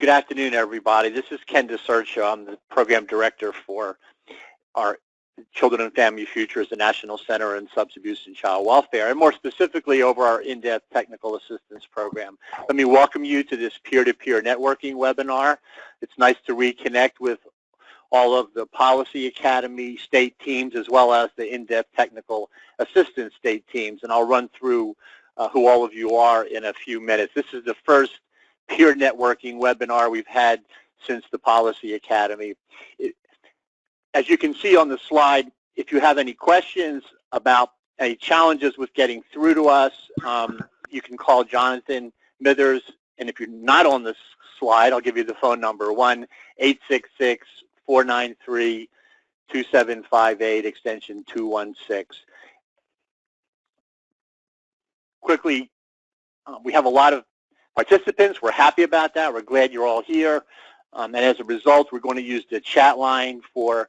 Good afternoon, everybody. This is Ken DeSercio. I'm the Program Director for our Children and Family Future as the National Center on Substance Abuse and Child Welfare, and more specifically over our in-depth technical assistance program. Let me welcome you to this peer-to-peer networking webinar. It's nice to reconnect with all of the Policy Academy state teams as well as the in-depth technical assistance state teams, and I'll run through who all of you are in a few minutes. This is the first peer networking webinar we've had since the Policy Academy. As you can see on the slide, if you have any questions about any challenges with getting through to us, you can call Jonathan Mithers, and if you're not on this slide, I'll give you the phone number, 1-866-493-2758, extension 216. Quickly, we have a lot of participants. We're happy about that. We're glad you're all here. And as a result, we're going to use the chat line for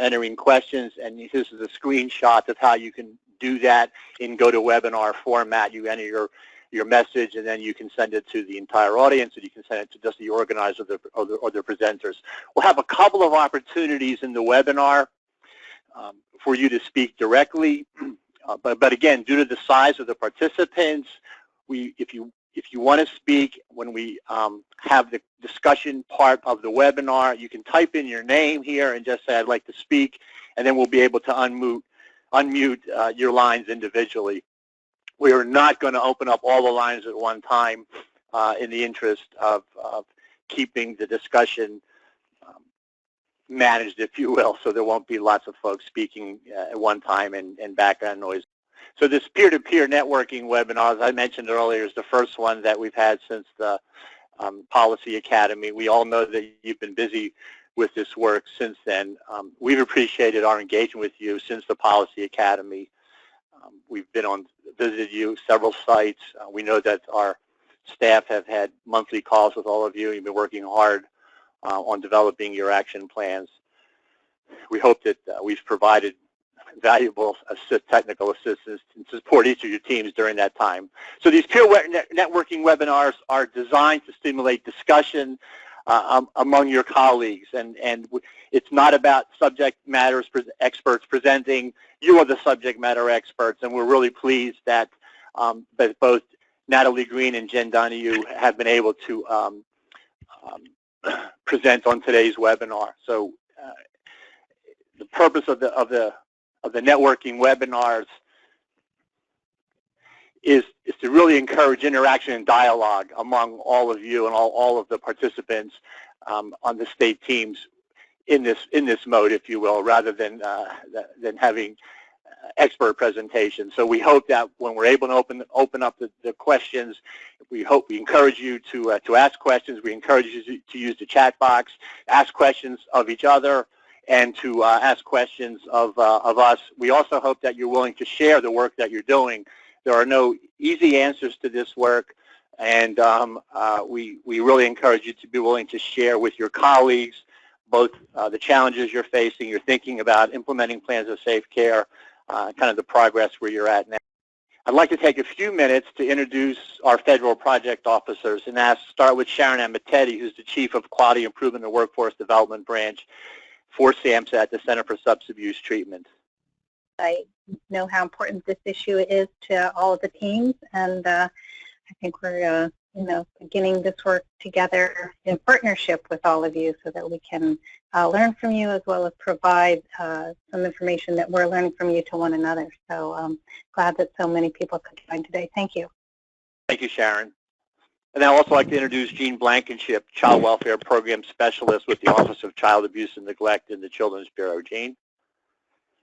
entering questions. And this is a screenshot of how you can do that in GoToWebinar format. You enter your message, and then you can send it to the entire audience, and you can send it to just the organizer or the presenters. We'll have a couple of opportunities in the webinar for you to speak directly. But again, due to the size of the participants, if you want to speak when we have the discussion part of the webinar, you can type in your name here and just say, I'd like to speak, and then we'll be able to unmute your lines individually. We are not going to open up all the lines at one time in the interest of keeping the discussion managed, if you will, so there won't be lots of folks speaking at one time and background noise. So this peer-to-peer networking webinar, as I mentioned earlier, is the first one that we've had since the Policy Academy. We all know that you've been busy with this work since then. We've appreciated our engagement with you since the Policy Academy. We've visited you several sites. We know that our staff have had monthly calls with all of you. You've been working hard on developing your action plans. We hope that we've provided valuable technical assistance and support each of your teams during that time. So these peer networking webinars are designed to stimulate discussion among your colleagues, and it's not about subject matter experts presenting. You are the subject matter experts, and we're really pleased that both Natalie Green and Jen Donahue have been able to present on today's webinar. So the purpose of the networking webinars is to really encourage interaction and dialogue among all of you and all of the participants on the state teams in this mode, if you will, rather than having expert presentations. So we hope that when we're able to open up the questions, we encourage you to ask questions. We encourage you to use the chat box, ask questions of each other, and to ask questions of us. We also hope that you're willing to share the work that you're doing. There are no easy answers to this work, and we really encourage you to be willing to share with your colleagues both the challenges you're facing, you're thinking about implementing plans of safe care, kind of the progress where you're at now. I'd like to take a few minutes to introduce our federal project officers and start with Sharon Amatetti, who's the Chief of Quality Improvement and Workforce Development Branch for SAMHSA at the Center for Substance Abuse Treatment. I know how important this issue is to all of the teams, and I think we're beginning this work together in partnership with all of you so that we can learn from you as well as provide some information that we're learning from you to one another. So I'm glad that so many people could join today. Thank you. Thank you, Sharon. And I'd also like to introduce Jean Blankenship, Child Welfare Program Specialist with the Office of Child Abuse and Neglect in the Children's Bureau. Jean?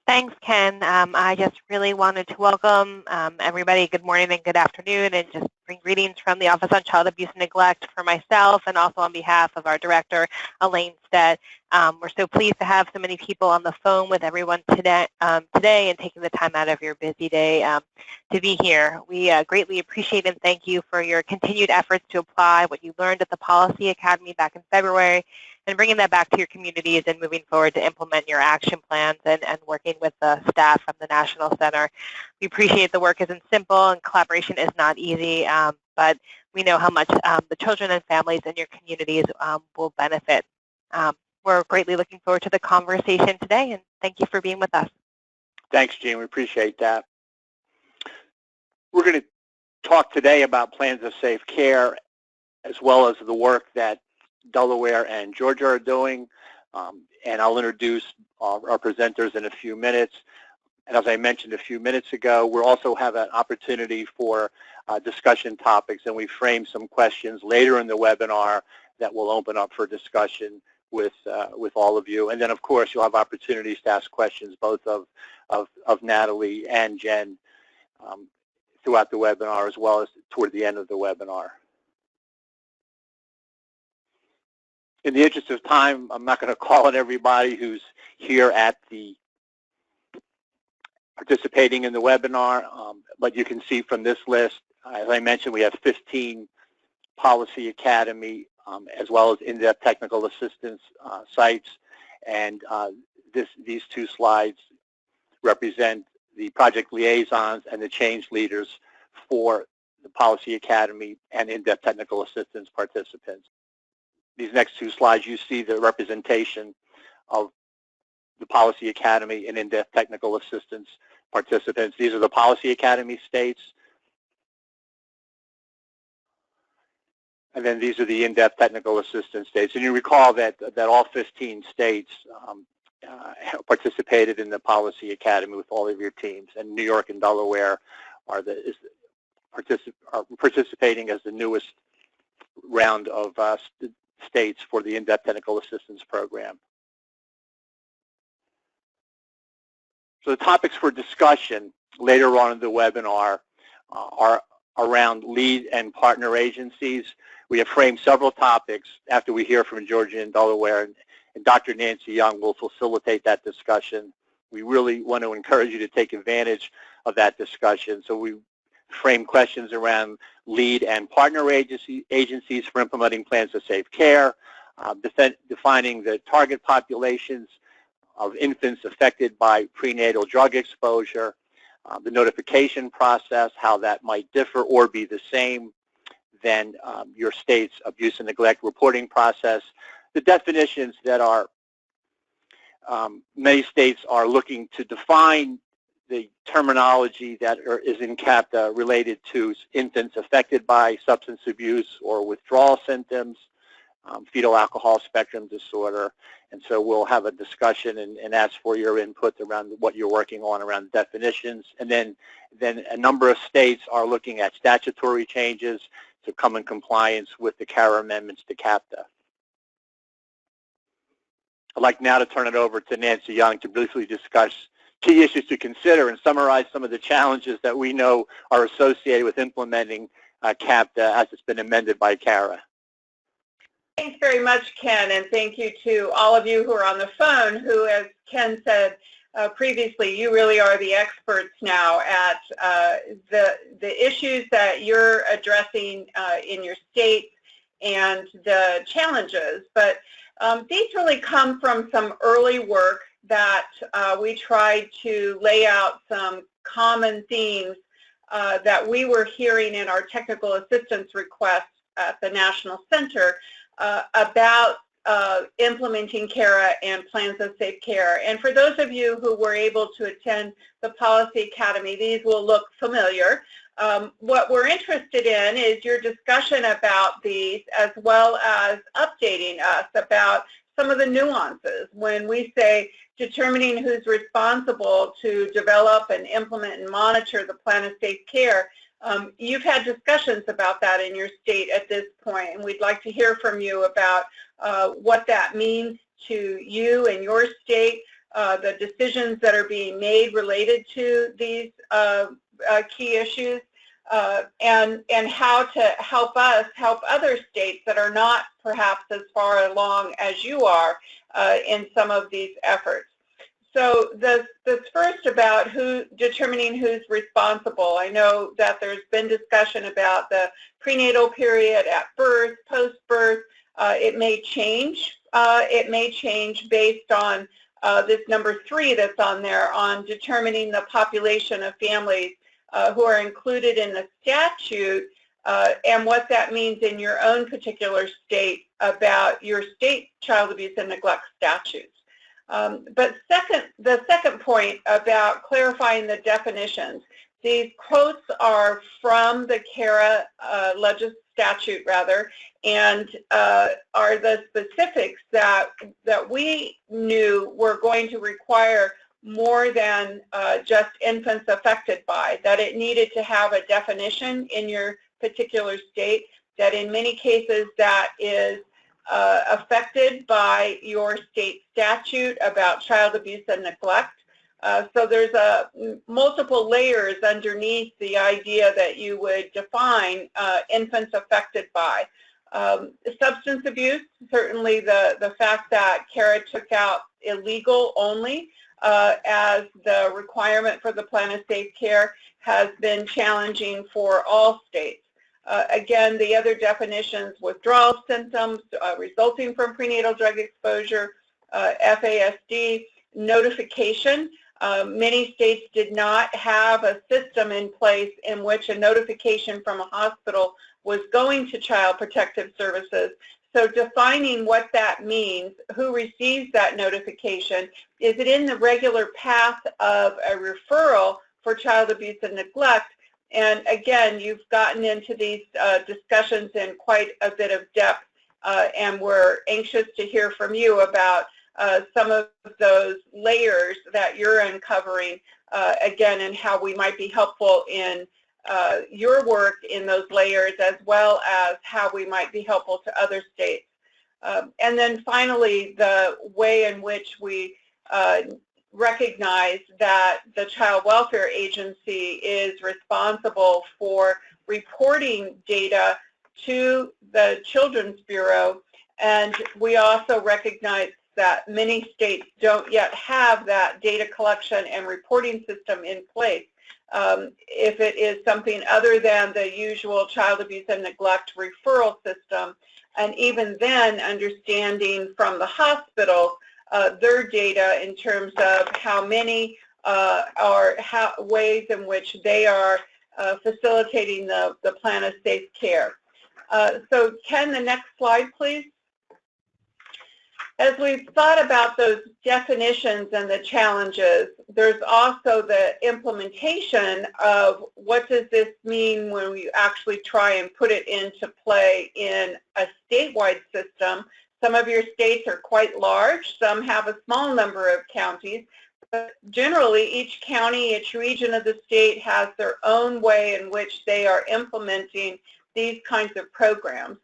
Thanks, Ken. I just really wanted to welcome everybody. Good morning and good afternoon, and just bring greetings from the Office on Child Abuse and Neglect for myself and also on behalf of our director, Elaine Stead. We're so pleased to have so many people on the phone with everyone today and taking the time out of your busy day to be here. We greatly appreciate and thank you for your continued efforts to apply what you learned at the Policy Academy back in February and bringing that back to your communities and moving forward to implement your action plans and working with the staff from the National Center. We appreciate the work isn't simple and collaboration is not easy, but we know how much the children and families in your communities will benefit. We're greatly looking forward to the conversation today, and thank you for being with us. Thanks, Jean. We appreciate that. We're going to talk today about plans of safe care, as well as the work that Delaware and Georgia are doing, and I'll introduce our presenters in a few minutes. And as I mentioned a few minutes ago, we'll also have an opportunity for discussion topics, and we frame some questions later in the webinar that will open up for discussion with all of you. And then, of course, you'll have opportunities to ask questions both of Natalie and Jen throughout the webinar, as well as toward the end of the webinar. In the interest of time, I'm not going to call on everybody who's here at the participating in the webinar, but you can see from this list, as I mentioned, we have 15 Policy Academy as well as in-depth technical assistance sites, and these two slides represent the project liaisons and the change leaders for the Policy Academy and in-depth technical assistance participants. These next two slides, you see the representation of the Policy Academy and in-depth technical assistance participants. These are the Policy Academy states. And then these are the in-depth technical assistance states. And you recall that all 15 states participated in the Policy Academy with all of your teams. And New York and Delaware are participating as the newest round of states for the in-depth technical assistance program. So the topics for discussion later on in the webinar are around lead and partner agencies. We have framed several topics after we hear from Georgia and Delaware, and Dr. Nancy Young will facilitate that discussion. We really want to encourage you to take advantage of that discussion. So we frame questions around lead and partner agencies for implementing plans of safe care, defining the target populations of infants affected by prenatal drug exposure, the notification process, how that might differ or be the same than your state's abuse and neglect reporting process, the definitions that are, many states are looking to define the terminology that is in CAPTA related to infants affected by substance abuse or withdrawal symptoms, fetal alcohol spectrum disorder. And so we'll have a discussion and ask for your input around what you're working on around definitions. And then a number of states are looking at statutory changes to come in compliance with the CARA amendments to CAPTA. I'd like now to turn it over to Nancy Young to briefly discuss key issues to consider and summarize some of the challenges that we know are associated with implementing CAPTA as it's been amended by CARA. Thanks very much, Ken, and thank you to all of you who are on the phone who, as Ken said previously, you really are the experts now at the issues that you're addressing in your state and the challenges. But these really come from some early work that we tried to lay out some common themes that we were hearing in our technical assistance requests at the National Center about implementing CARA and plans of safe care. And for those of you who were able to attend the Policy Academy, these will look familiar. What we're interested in is your discussion about these, as well as updating us about some of the nuances. When we say determining who's responsible to develop and implement and monitor the plan of safe care, you've had discussions about that in your state at this point, and we'd like to hear from you about what that means to you and your state, the decisions that are being made related to these key issues, and how to help us help other states that are not perhaps as far along as you are in some of these efforts. So this first about determining who's responsible. I know that there's been discussion about the prenatal period at birth, post-birth. It may change it may change based on this number 3 that's on there, on determining the population of families who are included in the statute, and what that means in your own particular state about your state child abuse and neglect statutes. But the second point about clarifying the definitions, these quotes are from the CARA statute, and are the specifics that we knew were going to require more than just infants affected by, that it needed to have a definition in your particular state, that in many cases that is affected by your state statute about child abuse and neglect. So there's multiple layers underneath the idea that you would define infants affected by. Substance abuse, certainly the fact that CARA took out illegal only as the requirement for the plan of safe care has been challenging for all states. Again, the other definitions, withdrawal symptoms resulting from prenatal drug exposure, FASD, notification. Many states did not have a system in place in which a notification from a hospital was going to Child Protective Services. So defining what that means, who receives that notification, is it in the regular path of a referral for child abuse and neglect? And again, you've gotten into these discussions in quite a bit of depth, and we're anxious to hear from you about some of those layers that you're uncovering, again, and how we might be helpful in your work in those layers, as well as how we might be helpful to other states. And then finally, the way in which we recognize that the Child Welfare Agency is responsible for reporting data to the Children's Bureau, and we also recognize that many states don't yet have that data collection and reporting system in place. If it is something other than the usual child abuse and neglect referral system, and even then understanding from the hospital their data in terms of how many ways in which they are facilitating the plan of safe care. So Ken, the next slide, please. As we've thought about those definitions and the challenges, there's also the implementation of what does this mean when we actually try and put it into play in a statewide system. Some of your states are quite large, some have a small number of counties, but generally each county, each region of the state has their own way in which they are implementing these kinds of programs.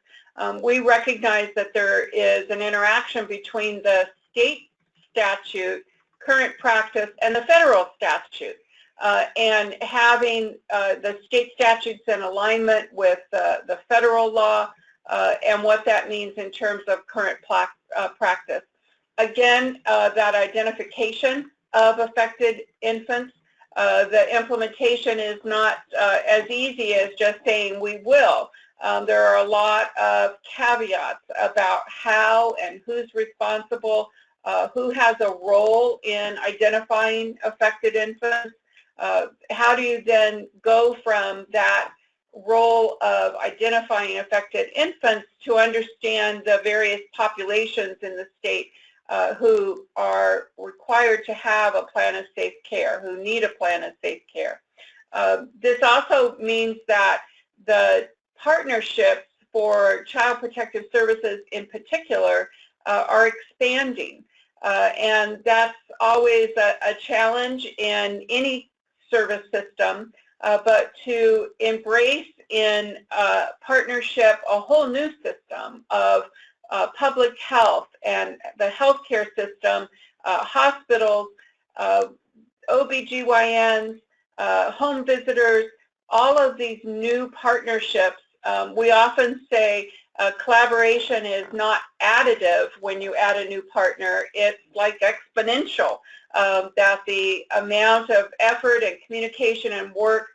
We recognize that there is an interaction between the state statute, current practice, and the federal statute. And having the state statutes in alignment with the federal law and what that means in terms of current practice. Again, that identification of affected infants, the implementation is not as easy as just saying we will. There are a lot of caveats about how and who's responsible, who has a role in identifying affected infants. How do you then go from that role of identifying affected infants to understand the various populations in the state who are required to have a plan of safe care, who need a plan of safe care. This also means that the partnerships for Child Protective Services in particular are expanding. And that's always a challenge in any service system, but to embrace in partnership a whole new system of public health and the healthcare system, hospitals, OBGYNs, home visitors, all of these new partnerships. We often say collaboration is not additive when you add a new partner. It's like exponential, that the amount of effort and communication and work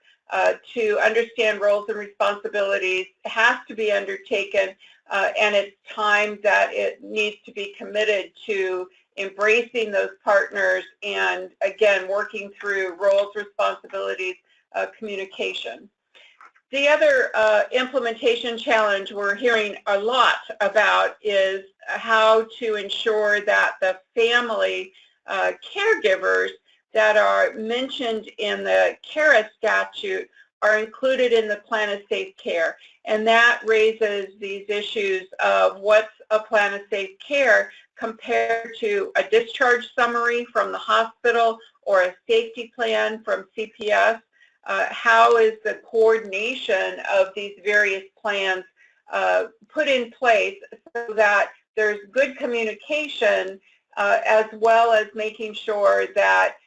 to understand roles and responsibilities has to be undertaken and it's time that it needs to be committed to embracing those partners and, again, working through roles, responsibilities, communication. The other implementation challenge we're hearing a lot about is how to ensure that the family caregivers that are mentioned in the CARA statute are included in the plan of safe care. And that raises these issues of what's a plan of safe care compared to a discharge summary from the hospital or a safety plan from CPS. How is the coordination of these various plans put in place so that there's good communication as well as making sure that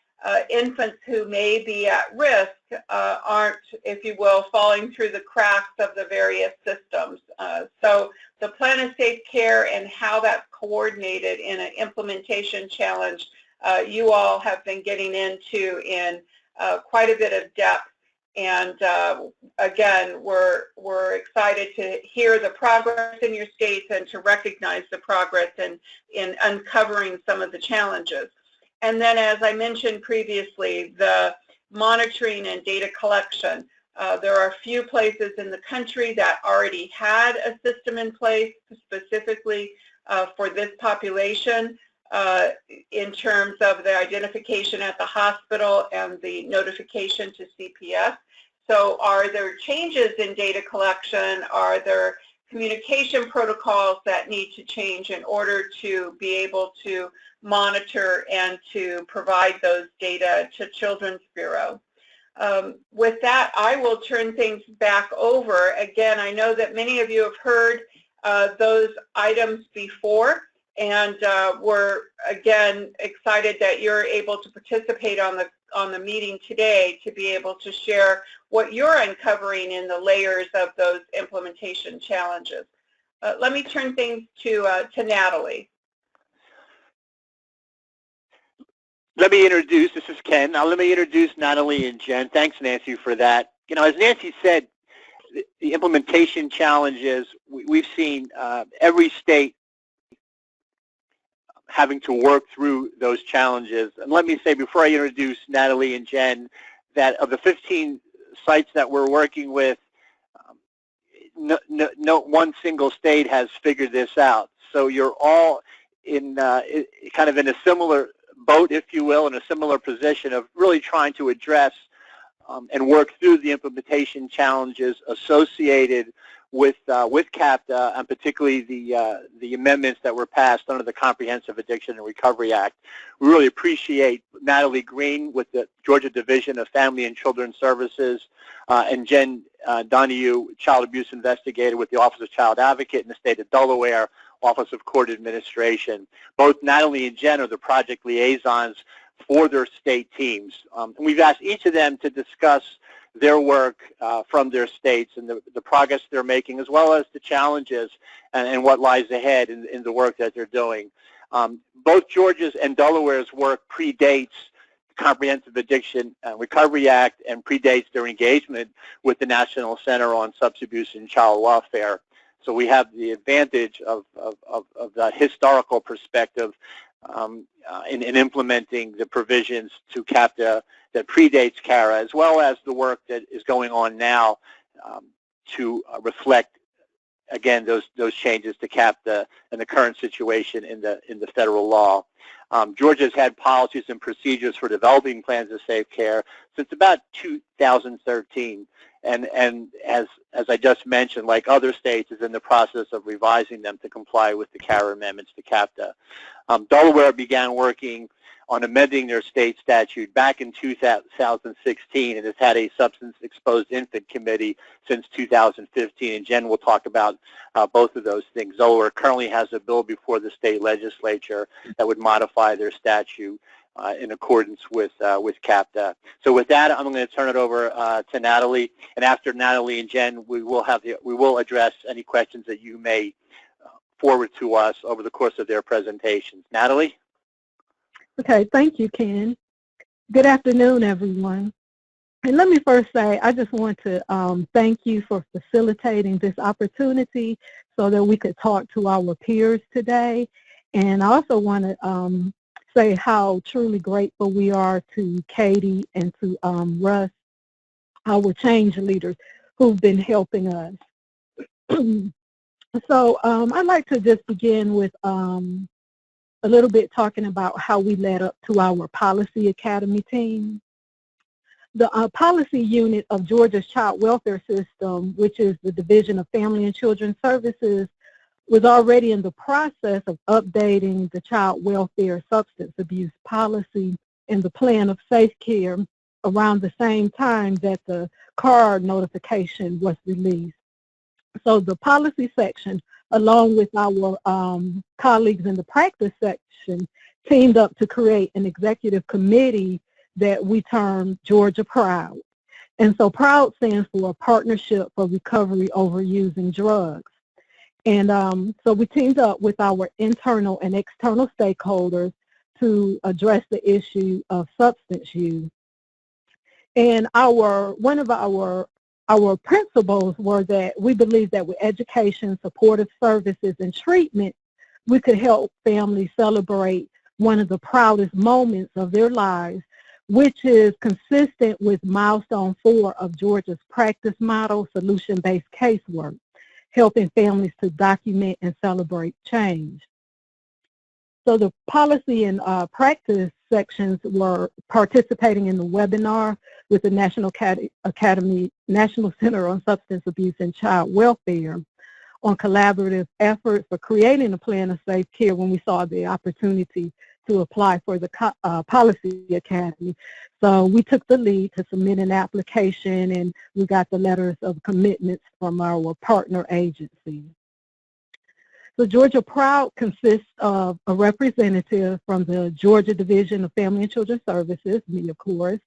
infants who may be at risk aren't, if you will, falling through the cracks of the various systems. So the plan of safe care and how that's coordinated in an implementation challenge, you all have been getting into in quite a bit of depth. And again, we're excited to hear the progress in your states and to recognize the progress in uncovering some of the challenges. And then, as I mentioned previously, the monitoring and data collection. There are a few places in the country that already had a system in place specifically for this population in terms of the identification at the hospital and the notification to CPS. So are there changes in data collection? Are there communication protocols that need to change in order to be able to monitor and to provide those data to Children's Bureau? With that, I will turn things back over. Again, I know that many of you have heard those items before, and we're, again, excited that you're able to participate on the meeting today to be able to share what you're uncovering in the layers of those implementation challenges. Let me turn things to Natalie. Let me introduce, this is Ken. Now let me introduce Natalie and Jen. Thanks, Nancy, for that. You know, as Nancy said, the implementation challenges, we've seen every state having to work through those challenges. And let me say, before I introduce Natalie and Jen, that of the 15 sites that we're working with, no one single state has figured this out. So you're all in kind of in a similar boat, if you will, in a similar position of really trying to address and work through the implementation challenges associated with CAPTA, and particularly the amendments that were passed under the Comprehensive Addiction and Recovery Act. We really appreciate Natalie Green with the Georgia Division of Family and Children's Services, and Jen Donahue, Child Abuse Investigator with the Office of Child Advocate in the state of Delaware, Office of Court Administration. Both Natalie and Jen are the project liaisons for their state teams. And we've asked each of them to discuss their work from their states and the progress they're making, as well as the challenges and what lies ahead in the work that they're doing. Both Georgia's and Delaware's work predates the Comprehensive Addiction and Recovery Act and predates their engagement with the National Center on Substance Abuse and Child Welfare. So we have the advantage of that historical perspective in implementing the provisions to CAPTA that predates CARA, as well as the work that is going on now to reflect, again, those changes to CAPTA and the current situation in the federal law. Georgia's had policies and procedures for developing plans of safe care since about 2013. And as I just mentioned, like other states, is in the process of revising them to comply with the CARA amendments to CAPTA. Delaware began working on amending their state statute back in 2016 and has had a substance-exposed infant committee since 2015, and Jen will talk about both of those things. Delaware currently has a bill before the state legislature that would modify their statute in accordance with CAPTA. So with that, I'm going to turn it over to Natalie, and after Natalie and Jen, we will address any questions that you may forward to us over the course of their presentations. Natalie? Okay, thank you, Ken. Good afternoon, everyone. And let me first say, I just want to thank you for facilitating this opportunity so that we could talk to our peers today. And I also want to say how truly grateful we are to Katie and to Russ, our change leaders, who've been helping us. So I'd like to just begin with a little bit talking about how we led up to our Policy Academy team. The policy unit of Georgia's Child Welfare System, which is the Division of Family and Children Services, was already in the process of updating the child welfare substance abuse policy and the plan of safe care around the same time that the card notification was released. So the policy section, along with our colleagues in the practice section, teamed up to create an executive committee that we termed Georgia Proud. And so PROUD stands for a Partnership for Recovery Over Using Drugs. And so we teamed up with our internal and external stakeholders to address the issue of substance use. And one of our principles were that we believe that with education, supportive services, and treatment, we could help families celebrate one of the proudest moments of their lives, which is consistent with milestone 4 of Georgia's practice model, solution-based casework, helping families to document and celebrate change. So the policy and practice sections were participating in the webinar with the National Center on Substance Abuse and Child Welfare on collaborative efforts for creating a plan of safe care when we saw the opportunity to apply for the Policy Academy. So we took the lead to submit an application, and we got the letters of commitments from our partner agencies. So Georgia Proud consists of a representative from the Georgia Division of Family and Children Services, me of course,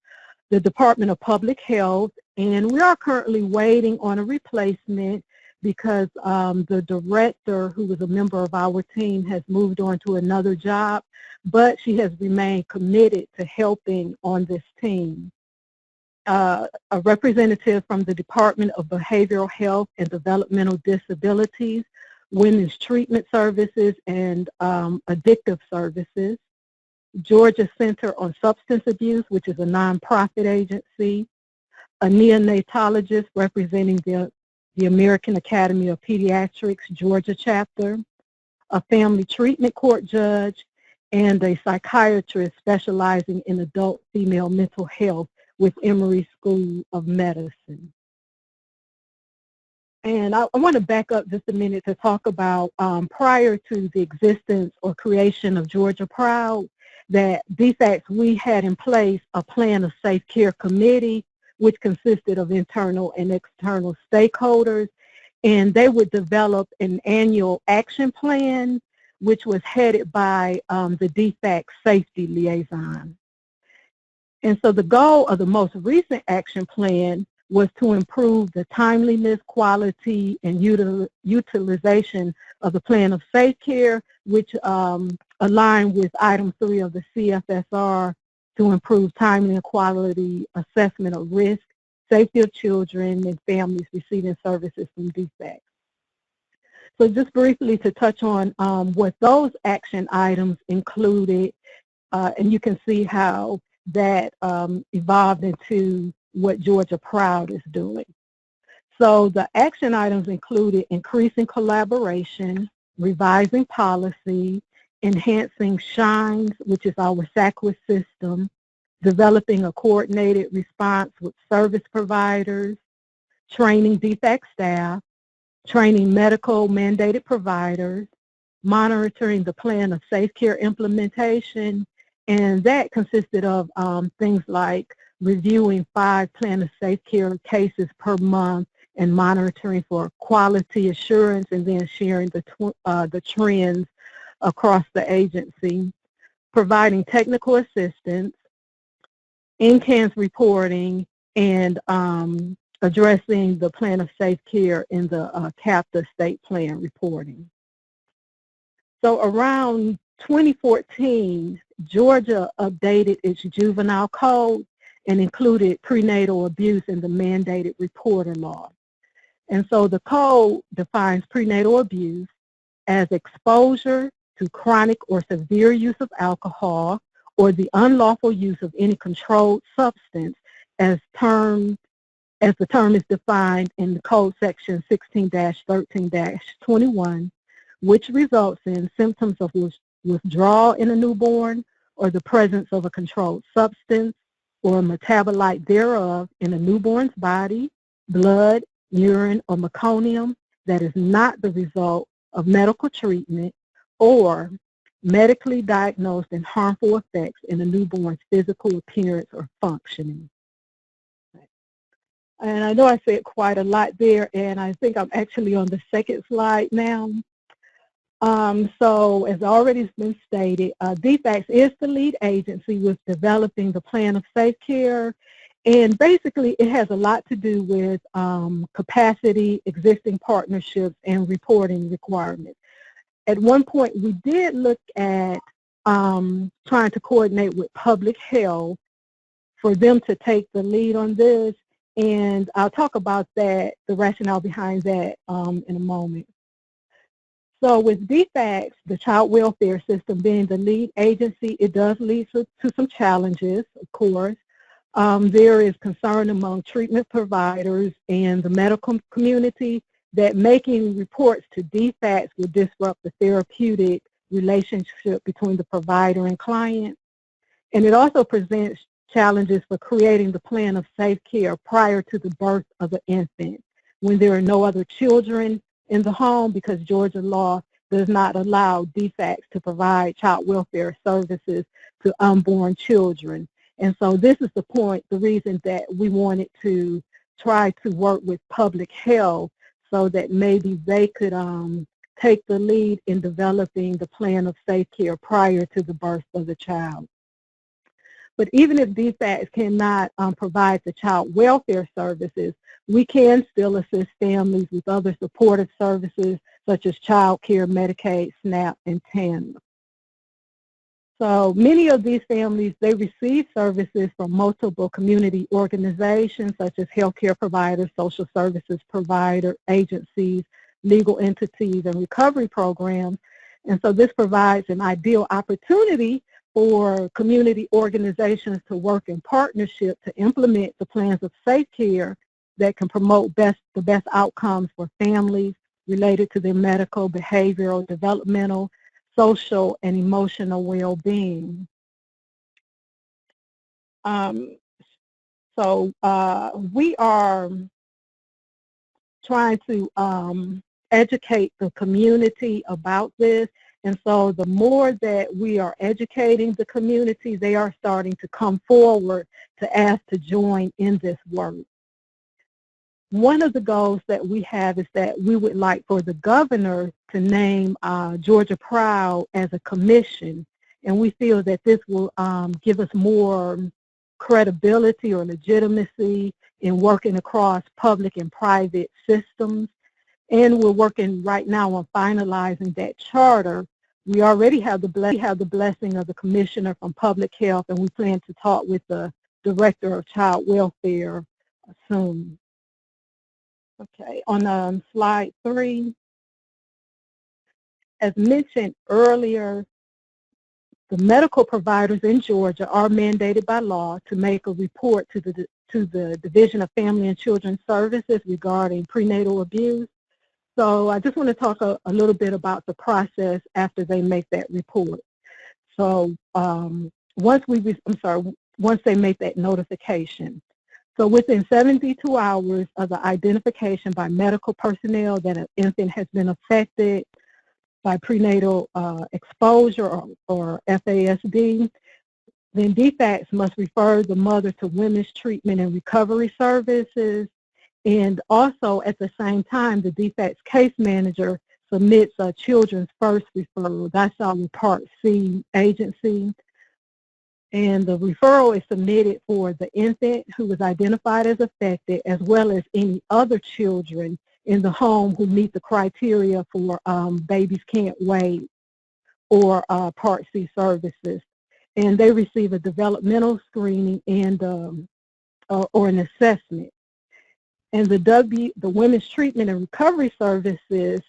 the Department of Public Health, and we are currently waiting on a replacement because the director, who was a member of our team, has moved on to another job, but she has remained committed to helping on this team. A representative from the Department of Behavioral Health and Developmental Disabilities, Women's Treatment Services, and Addictive Services. Georgia Center on Substance Abuse, which is a nonprofit agency. A neonatologist representing the American Academy of Pediatrics Georgia chapter, a family treatment court judge, and a psychiatrist specializing in adult female mental health with Emory School of Medicine. And I want to back up just a minute to talk about prior to the existence or creation of Georgia Proud, that Defects, we had in place a plan of safe care committee, which consisted of internal and external stakeholders, and they would develop an annual action plan, which was headed by the Defects safety liaison. And so the goal of the most recent action plan was to improve the timeliness, quality, and utilization of the plan of safe care, which aligned with item 3 of the CFSR to improve timely and quality assessment of risk, safety of children and families receiving services from Defects. So just briefly to touch on what those action items included, and you can see how that evolved into what Georgia Proud is doing. So the action items included increasing collaboration, revising policy, enhancing SHINES, which is our SACWA system, developing a coordinated response with service providers, training Defect staff, training medical mandated providers, monitoring the plan of safe care implementation, and that consisted of things like reviewing 5 plan of safe care cases per month and monitoring for quality assurance, and then sharing the trends across the agency, providing technical assistance, NCANS reporting, and addressing the plan of safe care in the CAPTA state plan reporting. So around 2014, Georgia updated its juvenile code, and included prenatal abuse in the mandated reporter law. And so the code defines prenatal abuse as exposure to chronic or severe use of alcohol or the unlawful use of any controlled substance as the term is defined in the code section 16-13-21, which results in symptoms of withdrawal in a newborn or the presence of a controlled substance or a metabolite thereof in a newborn's body, blood, urine, or meconium that is not the result of medical treatment or medically diagnosed and harmful effects in a newborn's physical appearance or functioning. And I know I said quite a lot there, and I think I'm actually on the second slide now. So as already has been stated, Defects is the lead agency with developing the plan of safe care, and basically it has a lot to do with capacity, existing partnerships, and reporting requirements. At one point we did look at trying to coordinate with public health for them to take the lead on this, and I'll talk about that, the rationale behind that in a moment. So with Defects, the child welfare system being the lead agency, it does lead to some challenges, of course. There is concern among treatment providers and the medical community that making reports to Defects will disrupt the therapeutic relationship between the provider and client. And it also presents challenges for creating the plan of safe care prior to the birth of the infant, when there are no other children in the home, because Georgia law does not allow Defects to provide child welfare services to unborn children. And so this is the reason that we wanted to try to work with public health so that maybe they could take the lead in developing the plan of safe care prior to the birth of the child. But even if Defects cannot provide the child welfare services, we can still assist families with other supportive services such as child care, Medicaid, SNAP, and TANF. So many of these families, they receive services from multiple community organizations such as healthcare providers, social services provider agencies, legal entities, and recovery programs. And so this provides an ideal opportunity for community organizations to work in partnership to implement the plans of safe care that can promote the best outcomes for families related to their medical, behavioral, developmental, social, and emotional well-being. We are trying to educate the community about this. And so the more that we are educating the community, they are starting to come forward to ask to join in this work. One of the goals that we have is that we would like for the governor to name Georgia Proud as a commission, and we feel that this will give us more credibility or legitimacy in working across public and private systems. And we're working right now on finalizing that charter. We already have the blessing of the commissioner from public health, and we plan to talk with the director of child welfare soon. Okay, on slide 3, as mentioned earlier, the medical providers in Georgia are mandated by law to make a report to the Division of Family and Children Services regarding prenatal abuse. So I just want to talk a little bit about the process after they make that report. So once they make that notification, so within 72 hours of the identification by medical personnel that an infant has been affected by prenatal exposure or FASD, then Defects must refer the mother to Women's Treatment and Recovery Services. And also at the same time, the Defects case manager submits a Children's First referral. That's our Part C agency. And the referral is submitted for the infant who was identified as affected, as well as any other children in the home who meet the criteria for Babies Can't Wait or Part C services. And they receive a developmental screening and or an assessment. And the Women's Treatment and Recovery Services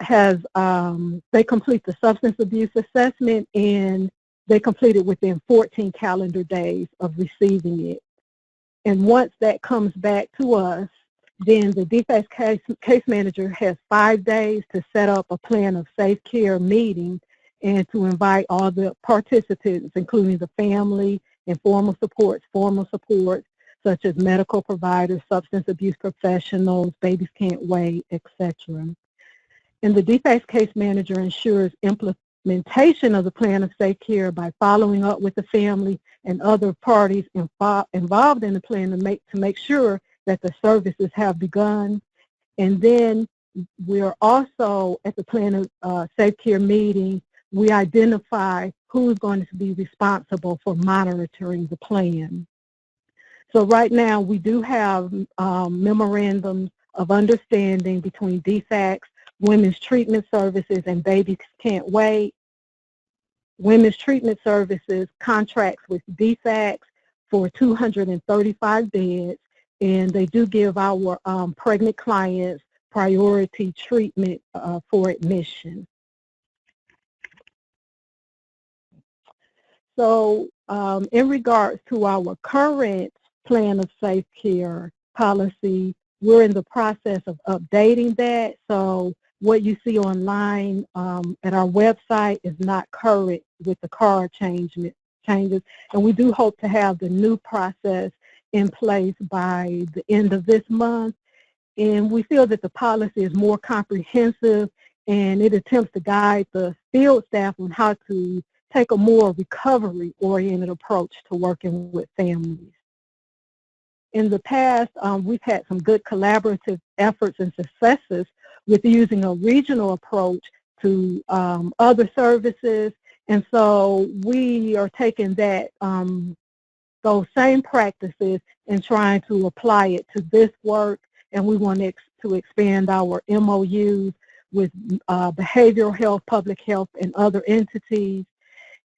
has, they complete the substance abuse assessment, and they complete it within 14 calendar days of receiving it. And once that comes back to us, then the defects case manager has 5 days to set up a plan of safe care meeting and to invite all the participants, including the family, informal supports, formal supports, such as medical providers, substance abuse professionals, Babies Can't Wait, etc. And the defects case manager ensures implementation of the plan of safe care by following up with the family and other parties involved in the plan to make sure that the services have begun. And then we're also at the plan of safe care meeting, we identify who's going to be responsible for monitoring the plan. So right now we do have memorandums of understanding between Defects, Women's Treatment Services, and Babies Can't Wait. Women's Treatment Services contracts with Defects for 235 beds, and they do give our pregnant clients priority treatment for admission. So in regards to our current plan of safe care policy, we're in the process of updating that. So what you see online at our website is not current with the card changes. And we do hope to have the new process in place by the end of this month. And we feel that the policy is more comprehensive, and it attempts to guide the field staff on how to take a more recovery-oriented approach to working with families. In the past, we've had some good collaborative efforts and successes with using a regional approach to other services, and so we are taking that those same practices and trying to apply it to this work, and we want to expand our MOUs with behavioral health, public health, and other entities.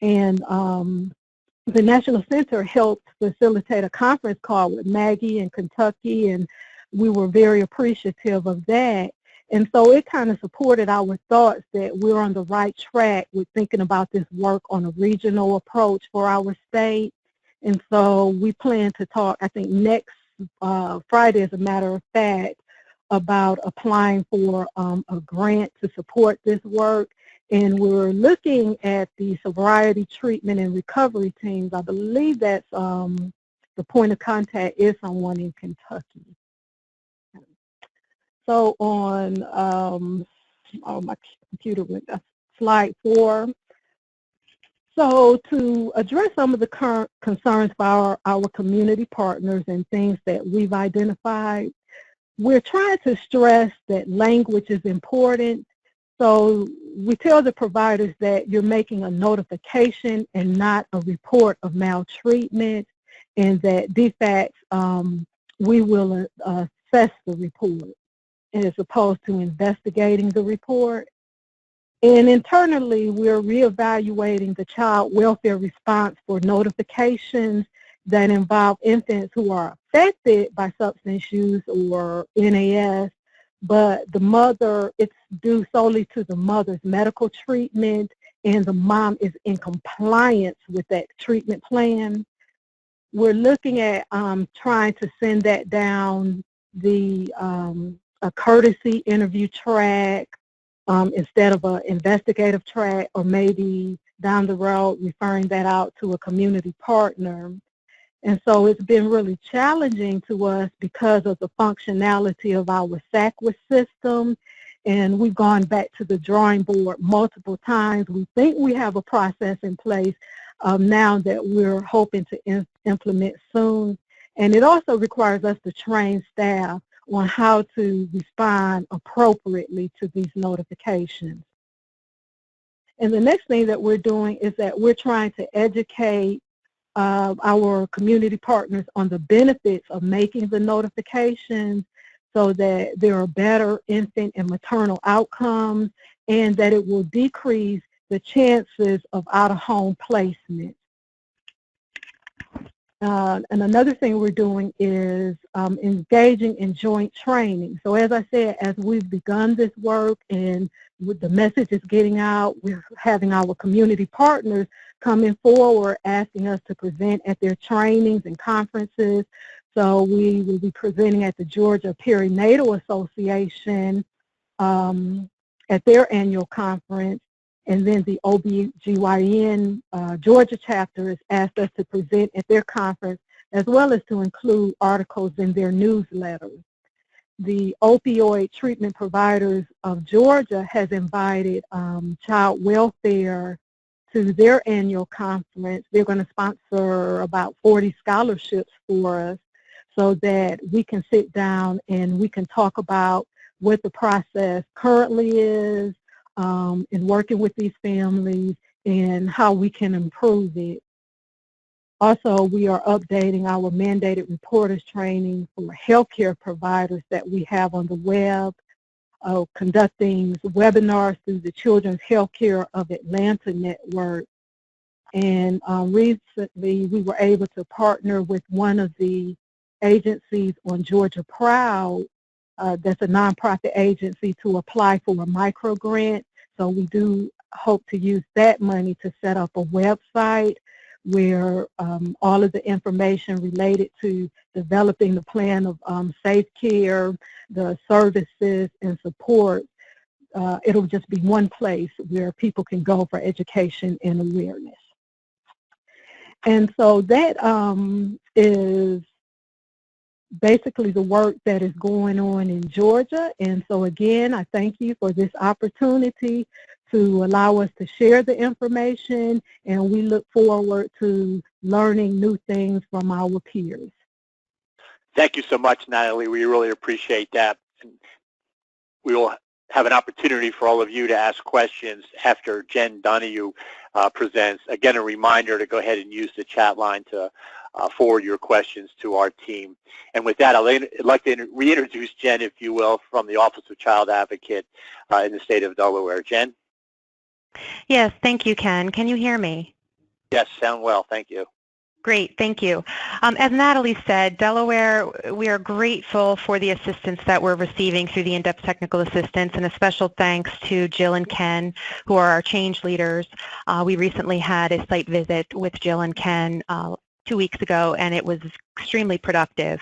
And the National Center helped facilitate a conference call with Maggie in Kentucky, and we were very appreciative of that. And so it kind of supported our thoughts that we're on the right track with thinking about this work on a regional approach for our state. And so we plan to talk, I think, next Friday, as a matter of fact, about applying for a grant to support this work. And we're looking at the sobriety treatment and recovery teams. I believe that's the point of contact is someone in Kentucky. So on, oh, my computer went, slide 4. So to address some of the current concerns for our community partners and things that we've identified, we're trying to stress that language is important. So we tell the providers that you're making a notification and not a report of maltreatment, and that Defects, we will assess the report as opposed to investigating the report. And internally, we're reevaluating the child welfare response for notifications that involve infants who are affected by substance use or NAS, but the mother, it's due solely to the mother's medical treatment, and the mom is in compliance with that treatment plan. We're looking at trying to send that down a courtesy interview track instead of an investigative track, or maybe down the road referring that out to a community partner. And so it's been really challenging to us because of the functionality of our SACWA system, and we've gone back to the drawing board multiple times. We think we have a process in place now that we're hoping to implement soon. And it also requires us to train staff on how to respond appropriately to these notifications. And the next thing that we're doing is that we're trying to educate our community partners on the benefits of making the notifications so that there are better infant and maternal outcomes, and that it will decrease the chances of out-of-home placement. And another thing we're doing is engaging in joint training. So as I said, as we've begun this work and with the message is getting out, we're having our community partners coming forward asking us to present at their trainings and conferences. So we will be presenting at the Georgia Perinatal Association at their annual conference. And then the OBGYN Georgia chapter has asked us to present at their conference, as well as to include articles in their newsletters. The Opioid Treatment Providers of Georgia has invited child welfare to their annual conference. They're going to sponsor about 40 scholarships for us so that we can sit down and we can talk about what the process currently is, in working with these families and how we can improve it. Also, we are updating our mandated reporters training for healthcare providers that we have on the web, conducting webinars through the Children's Healthcare of Atlanta network. And recently, we were able to partner with one of the agencies on Georgia Proud, that's a nonprofit agency, to apply for a micro grant. So we do hope to use that money to set up a website where all of the information related to developing the plan of safe care, the services and support, it'll just be one place where people can go for education and awareness. And so that is basically the work that is going on in Georgia. And so again, I thank you for this opportunity to allow us to share the information, and we look forward to learning new things from our peers. Thank you so much, Natalie. We really appreciate that. And we will have an opportunity for all of you to ask questions after Jen Donahue presents. Again, a reminder to go ahead and use the chat line to forward your questions to our team. And with that, I'd like to reintroduce Jen, if you will, from the Office of Child Advocate in the state of Delaware. Jen? Yes, thank you, Ken. Can you hear me? Yes, sound well. Thank you. Great, thank you. As Natalie said, Delaware, we are grateful for the assistance that we're receiving through the in-depth technical assistance, and a special thanks to Jill and Ken, who are our change leaders. We recently had a site visit with Jill and Ken 2 weeks ago, and it was extremely productive.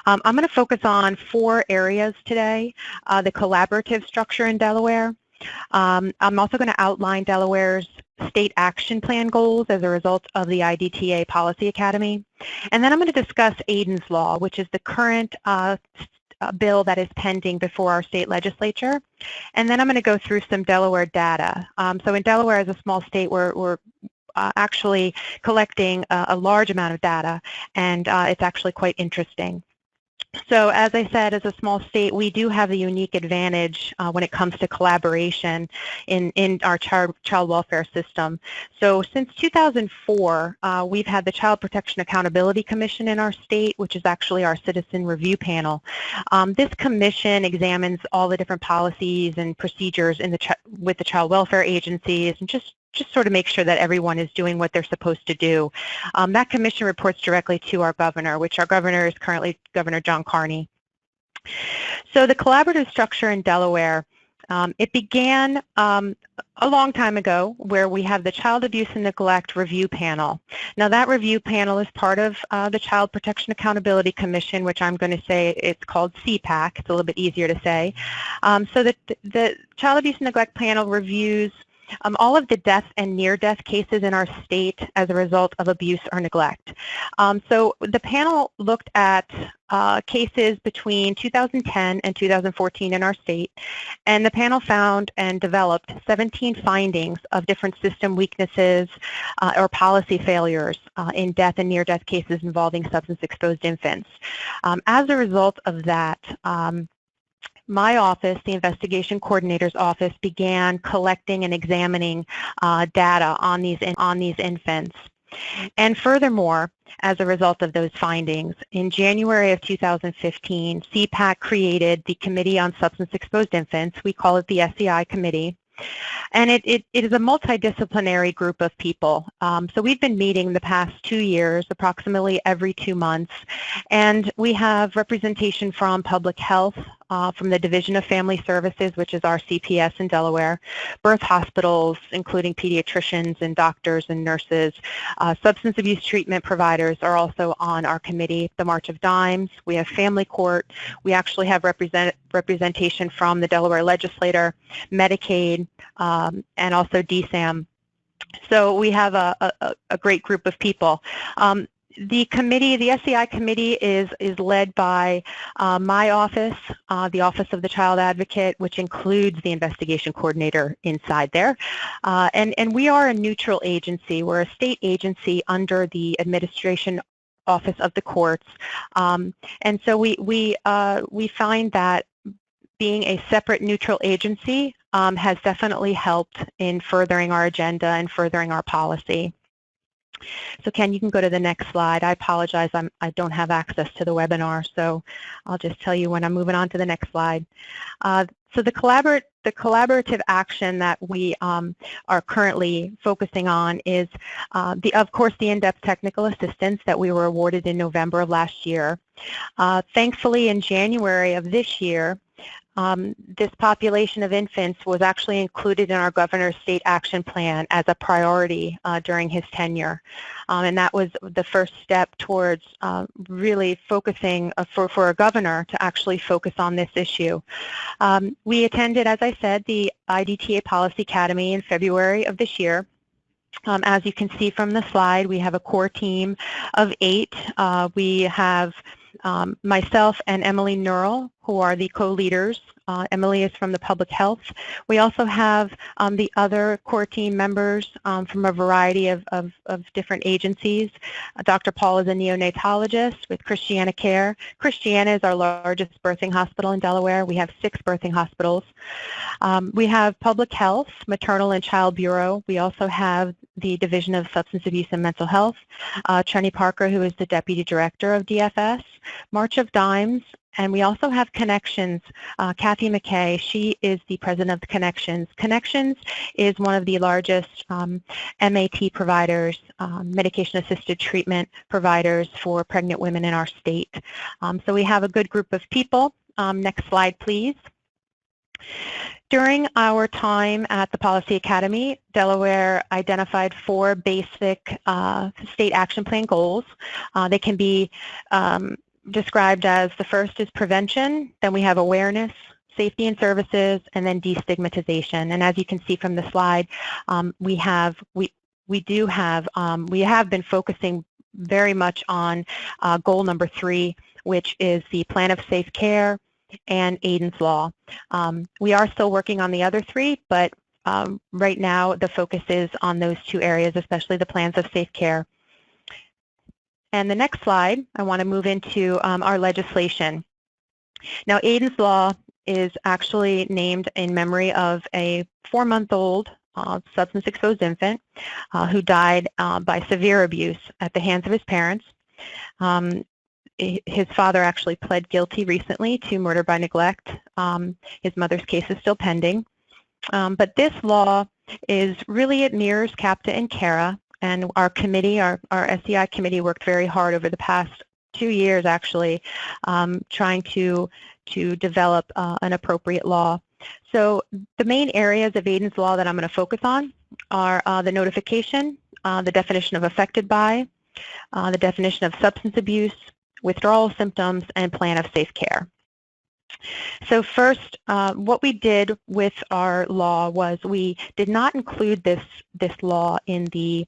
I'm going to focus on 4 areas today. The collaborative structure in Delaware. I'm also going to outline Delaware's state action plan goals as a result of the IDTA Policy Academy. And then I'm going to discuss Aidens Law, which is the current bill that is pending before our state legislature. And then I'm going to go through some Delaware data. So in Delaware, as a small state, we're actually collecting a large amount of data, and it's actually quite interesting. So as I said, as a small state, we do have the unique advantage when it comes to collaboration in our child welfare system. So since 2004, we've had the Child Protection Accountability Commission in our state, which is actually our citizen review panel. This commission examines all the different policies and procedures in with the child welfare agencies, and just sort of make sure that everyone is doing what they're supposed to do. That commission reports directly to our governor, which our governor is currently Governor John Carney. So the collaborative structure in Delaware, it began a long time ago, where we have the Child Abuse and Neglect Review Panel. Now that review panel is part of the Child Protection Accountability Commission, which I'm going to say it's called CPAC. It's a little bit easier to say. So the Child Abuse and Neglect Panel reviews all of the death and near-death cases in our state as a result of abuse or neglect. So the panel looked at cases between 2010 and 2014 in our state, and the panel found and developed 17 findings of different system weaknesses or policy failures in death and near-death cases involving substance-exposed infants. As a result of that, my office, the investigation coordinator's office, began collecting and examining data on these infants. And furthermore, as a result of those findings, in January of 2015, CPAC created the Committee on Substance Exposed Infants. We call it the SEI Committee. And it is a multidisciplinary group of people. So we've been meeting the past 2 years, approximately every 2 months, and we have representation from public health, from the Division of Family Services, which is our CPS in Delaware, birth hospitals, including pediatricians and doctors and nurses. Substance abuse treatment providers are also on our committee. The March of Dimes, we have family court. We actually have representation from the Delaware legislator, Medicaid, and also DSAM. So we have a great group of people. The committee, the SEI committee, is led by my office, the Office of the Child Advocate, which includes the investigation coordinator inside there. And we are a neutral agency. We're a state agency under the administration office of the courts. And so we find that being a separate neutral agency has definitely helped in furthering our agenda and furthering our policy. So Ken, you can go to the next slide. I apologize, I don't have access to the webinar, so I'll just tell you when I'm moving on to the next slide. So the collaborative action that we are currently focusing on is, of course, the in-depth technical assistance that we were awarded in November of last year. Thankfully, in January of this year, this population of infants was actually included in our governor's state action plan as a priority during his tenure. And that was the first step towards really focusing for a governor to actually focus on this issue. We attended, as I said, the IDTA Policy Academy in February of this year. As you can see from the slide, we have a core team of 8. We have myself and Emily Nurl, who are the co-leaders. Emily is from the public health. We also have the other core team members from a variety of different agencies. Dr. Paul is a neonatologist with Christiana Care. Christiana is our largest birthing hospital in Delaware. We have 6 birthing hospitals. We have public health, maternal and child bureau. We also have the Division of Substance Abuse and Mental Health. Trenny Parker, who is the Deputy Director of DFS. March of Dimes. And we also have Connections. Kathy McKay, she is the president of Connections. Connections is one of the largest MAT providers, medication-assisted treatment providers for pregnant women in our state. So we have a good group of people. Next slide, please. During our time at the Policy Academy, Delaware identified 4 basic state action plan goals. They can be described as, the first is prevention, then we have awareness, safety and services, and then destigmatization. And as you can see from the slide, we have been focusing very much on goal number 3, which is the plan of safe care and Aidens Law. We are still working on the other 3, but right now the focus is on those 2 areas, especially the plans of safe care. And the next slide, I want to move into our legislation. Now, Aidens Law is actually named in memory of a 4-month-old substance-exposed infant who died by severe abuse at the hands of his parents. His father actually pled guilty recently to murder by neglect. His mother's case is still pending. But this law is really, it mirrors CAPTA and CARA. And our committee, our SEI committee, worked very hard over the past 2 years, actually, trying to develop an appropriate law. So the main areas of Aidens Law that I'm going to focus on are the notification, the definition of affected by, the definition of substance abuse, withdrawal symptoms, and plan of safe care. So first, what we did with our law was we did not include this law in the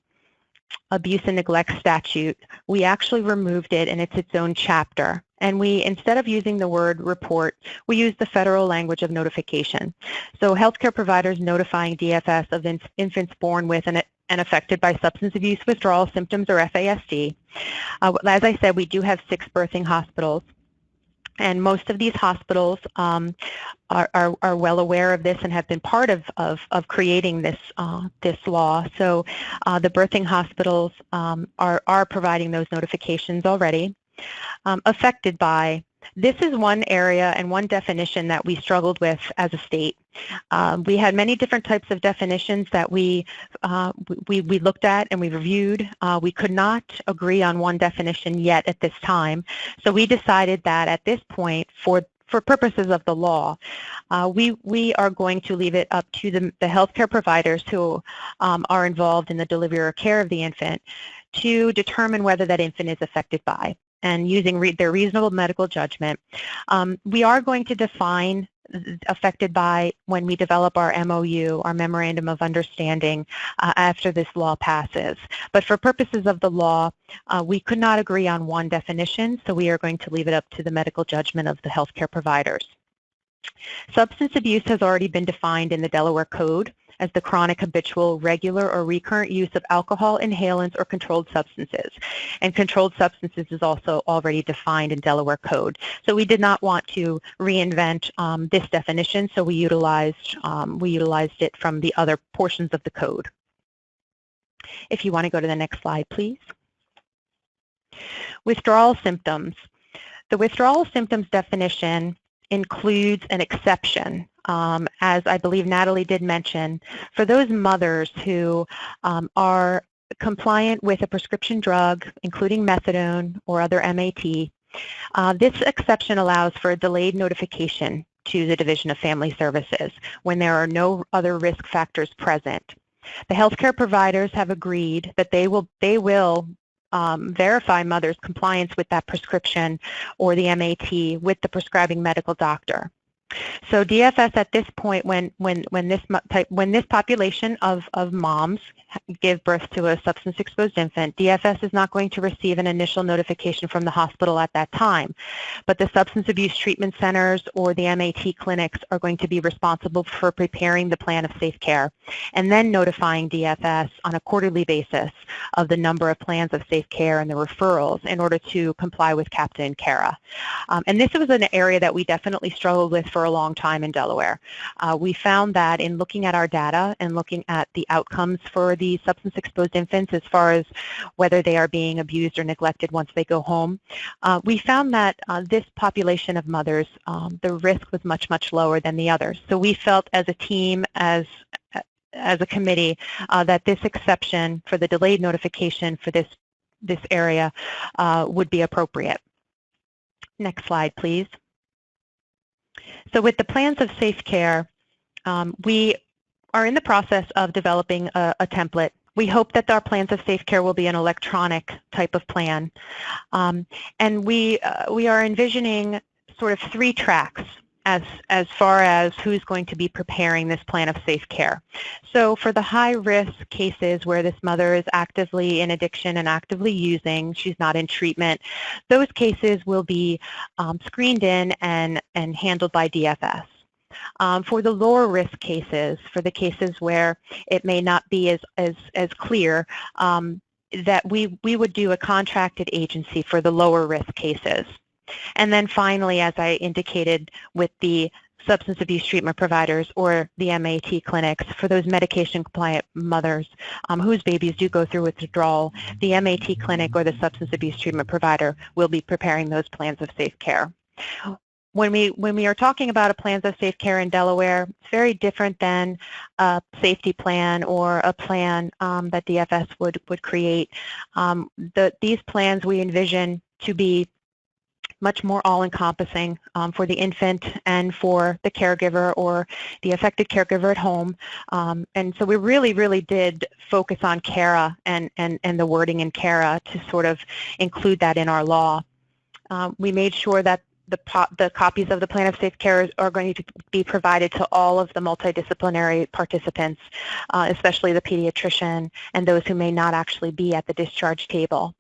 abuse and neglect statute. We actually removed it, and it's its own chapter. And we, instead of using the word report, we used the federal language of notification. So healthcare providers notifying DFS of infants born with and affected by substance abuse withdrawal symptoms, or FASD. As I said, we do have 6 birthing hospitals. And most of these hospitals are well aware of this and have been part of creating this law. So the birthing hospitals are providing those notifications already. Affected by, This is one area and one definition that we struggled with as a state. We had many different types of definitions that we looked at and we reviewed. We could not agree on one definition yet at this time, so we decided that at this point, for purposes of the law, we are going to leave it up to the healthcare providers who are involved in the delivery or care of the infant to determine whether that infant is affected by, and using their reasonable medical judgment. We are going to define affected by when we develop our MOU, our Memorandum of Understanding, after this law passes. But for purposes of the law, we could not agree on one definition, so we are going to leave it up to the medical judgment of the healthcare providers. Substance abuse has already been defined in the Delaware Code as the chronic, habitual, regular, or recurrent use of alcohol, inhalants, or controlled substances. And controlled substances is also already defined in Delaware Code. So we did not want to reinvent this definition, so we utilized it from the other portions of the code. If you want to go to the next slide, please. Withdrawal symptoms. The withdrawal symptoms definition includes an exception, as I believe Natalie did mention, for those mothers who are compliant with a prescription drug, including methadone or other MAT. This exception allows for a delayed notification to the Division of Family Services when there are no other risk factors present. The healthcare providers have agreed that they will verify mothers' compliance with that prescription or the MAT with the prescribing medical doctor. So DFS at this point, when this population of moms give birth to a substance-exposed infant, DFS is not going to receive an initial notification from the hospital at that time, but the substance abuse treatment centers or the MAT clinics are going to be responsible for preparing the plan of safe care and then notifying DFS on a quarterly basis of the number of plans of safe care and the referrals in order to comply with CAPTA and CARA. And this was an area that we definitely struggled with for a long time in Delaware. We found that in looking at our data and looking at the outcomes for the substance-exposed infants as far as whether they are being abused or neglected once they go home, we found that this population of mothers, the risk was much, much lower than the others. So we felt as a team, as a committee, that this exception for the delayed notification for this area would be appropriate. Next slide, please. So with the plans of safe care, we are in the process of developing a template. We hope that our plans of safe care will be an electronic type of plan. And we are envisioning sort of 3 tracks as far as who's going to be preparing this plan of safe care. So for the high-risk cases where this mother is actively in addiction and actively using, she's not in treatment, those cases will be screened in and handled by DFS. For the lower risk cases, for the cases where it may not be as clear, that we would do a contracted agency for the lower risk cases. And then finally, as I indicated, with the substance abuse treatment providers or the MAT clinics, for those medication-compliant mothers whose babies do go through withdrawal, the MAT clinic or the substance abuse treatment provider will be preparing those plans of safe care. When we are talking about a plans of safe care in Delaware, it's very different than a safety plan or a plan that DFS would create. These plans we envision to be much more all-encompassing for the infant and for the caregiver or the affected caregiver at home. And so we really did focus on CARA and the wording in CARA to sort of include that in our law. We made sure that the copies of the plan of safe care are going to be provided to all of the multidisciplinary participants, especially the pediatrician and those who may not actually be at the discharge table.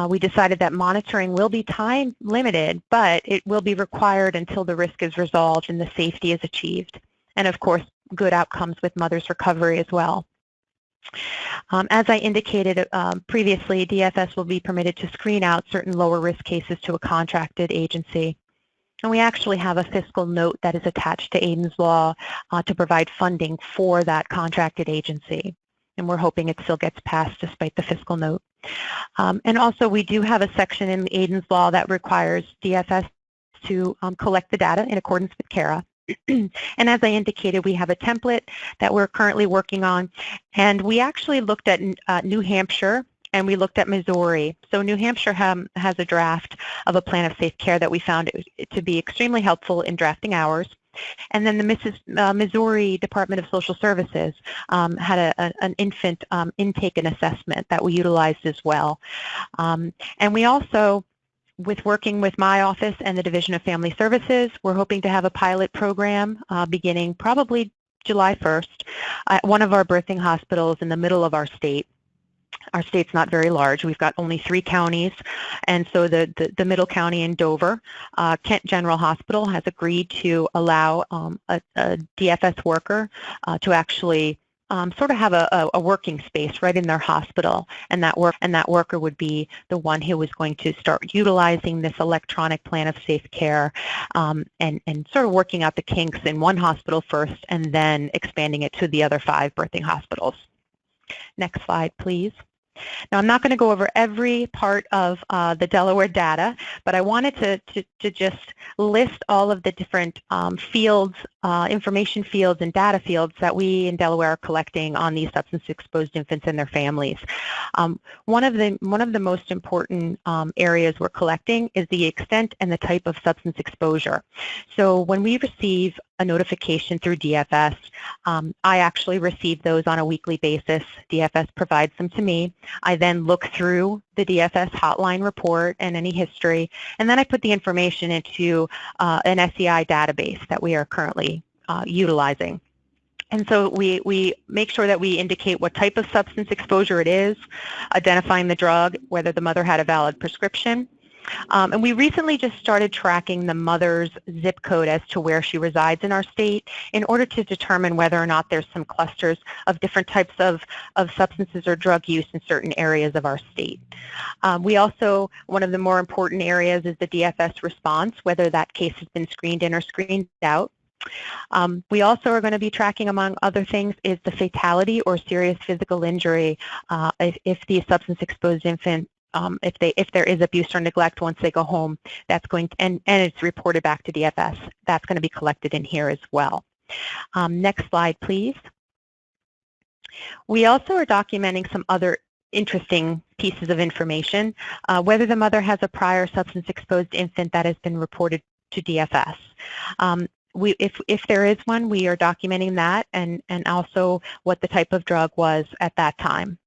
We decided that monitoring will be time limited, but it will be required until the risk is resolved and the safety is achieved. And of course, good outcomes with mother's recovery as well. As I indicated previously, DFS will be permitted to screen out certain lower risk cases to a contracted agency. And we actually have a fiscal note that is attached to Aidens Law to provide funding for that contracted agency. And we're hoping it still gets passed despite the fiscal note. And also we do have a section in the Aidens Law that requires DFS to collect the data in accordance with CARA. And as I indicated, we have a template that we're currently working on, and we actually looked at New Hampshire and we looked at Missouri. So New Hampshire has a draft of a plan of safe care that we found it to be extremely helpful in drafting ours. And then the Missouri Department of Social Services had an infant intake and assessment that we utilized as well. And we also, with working with my office and the Division of Family Services, we're hoping to have a pilot program beginning probably July 1st at one of our birthing hospitals in the middle of our state. Our state's not very large. We've got only 3 counties, and so the middle county in Dover, Kent General Hospital has agreed to allow a DFS worker to actually sort of have a working space right in their hospital, and that worker would be the one who was going to start utilizing this electronic plan of safe care and sort of working out the kinks in one hospital first and then expanding it to the other 5 birthing hospitals. Next slide, please. Now, I'm not going to go over every part of the Delaware data, but I wanted to just list all of the different fields, information fields and data fields that we in Delaware are collecting on these substance-exposed infants and their families. One of the most important areas we're collecting is the extent and the type of substance exposure. So when we receive a notification through DFS, I actually receive those on a weekly basis. DFS provides them to me. I then look through the DFS hotline report and any history, and then I put the information into an SEI database that we are currently utilizing. And so we make sure that we indicate what type of substance exposure it is, identifying the drug, whether the mother had a valid prescription. And we recently just started tracking the mother's zip code as to where she resides in our state in order to determine whether or not there's some clusters of different types of substances or drug use in certain areas of our state. We also, one of the more important areas is the DFS response, whether that case has been screened in or screened out. We also are going to be tracking, among other things, is the fatality or serious physical injury if the substance-exposed infant, if there is abuse or neglect once they go home, that's going to, and it's reported back to DFS. That's going to be collected in here as well. Next slide, please. We also are documenting some other interesting pieces of information, whether the mother has a prior substance-exposed infant that has been reported to DFS. If there is one, we are documenting that and also what the type of drug was at that time.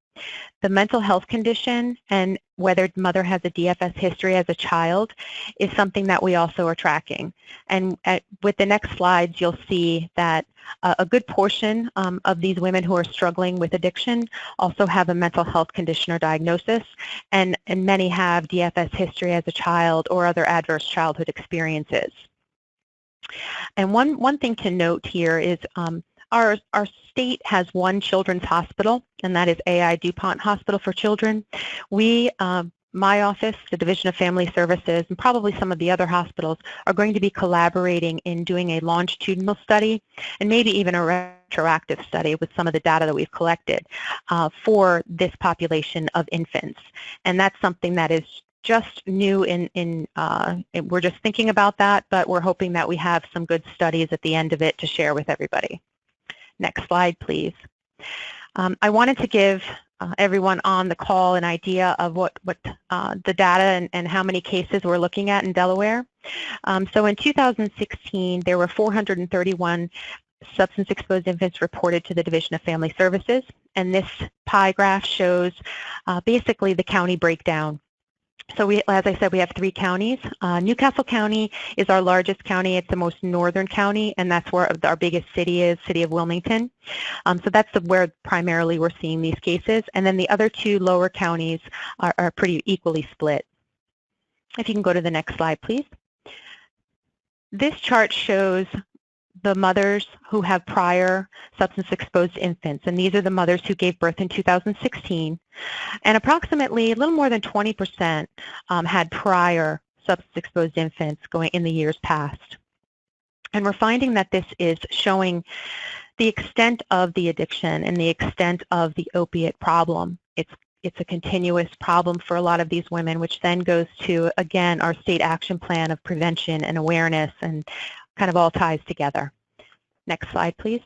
The mental health condition and whether the mother has a DFS history as a child is something that we also are tracking. And with the next slides, you'll see that a good portion of these women who are struggling with addiction also have a mental health condition or diagnosis, and many have DFS history as a child or other adverse childhood experiences. And one thing to note here is our state has one children's hospital, and that is AI DuPont Hospital for Children. We, my office, the Division of Family Services, and probably some of the other hospitals are going to be collaborating in doing a longitudinal study and maybe even a retroactive study with some of the data that we've collected for this population of infants. And that's something that is just new we're just thinking about that, but we're hoping that we have some good studies at the end of it to share with everybody. Next slide, please. I wanted to give everyone on the call an idea of what the data and how many cases we're looking at in Delaware. So in 2016, there were 431 substance-exposed infants reported to the Division of Family Services, and this pie graph shows basically the county breakdown. So as I said, we have 3 counties. Newcastle County is our largest county. It's the most northern county, and that's where our biggest city is, City of Wilmington. So that's where primarily we're seeing these cases. And then the other 2 lower counties are pretty equally split. If you can go to the next slide, please. This chart shows the mothers who have prior substance-exposed infants, and these are the mothers who gave birth in 2016, and approximately a little more than 20% had prior substance-exposed infants going in the years past. And we're finding that this is showing the extent of the addiction and the extent of the opiate problem. It's it's a continuous problem for a lot of these women, which then goes to, again, our state action plan of prevention and awareness, and kind of all ties together. Next slide, please.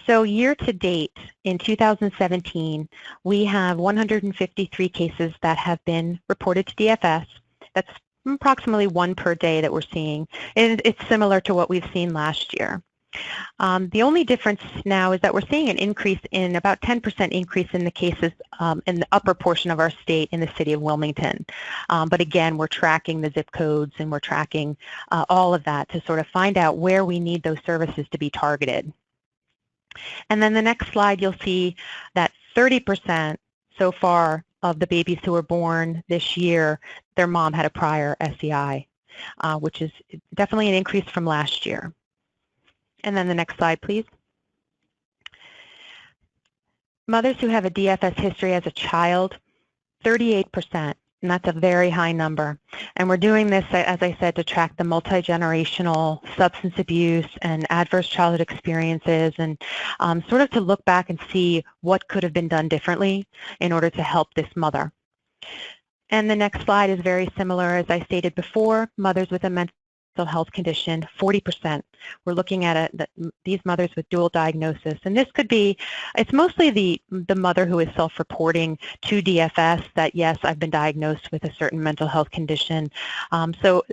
So year to date, in 2017, we have 153 cases that have been reported to DFS. That's approximately 1 per day that we're seeing. It's similar to what we've seen last year. The only difference now is that we're seeing an increase in about 10% increase in the cases in the upper portion of our state in the city of Wilmington. But again, we're tracking the zip codes and we're tracking all of that to sort of find out where we need those services to be targeted. And then the next slide, you'll see that 30% so far of the babies who were born this year, their mom had a prior SEI, which is definitely an increase from last year. And then the next slide, please. Mothers who have a DFS history as a child, 38%, and that's a very high number. And we're doing this, as I said, to track the multi-generational substance abuse and adverse childhood experiences, and sort of to look back and see what could have been done differently in order to help this mother. And the next slide is very similar. As I stated before, mothers with a mental health condition, 40%. We're looking at these mothers with dual diagnosis, and this could be, it's mostly the mother who is self-reporting to DFS that, yes, I've been diagnosed with a certain mental health condition. So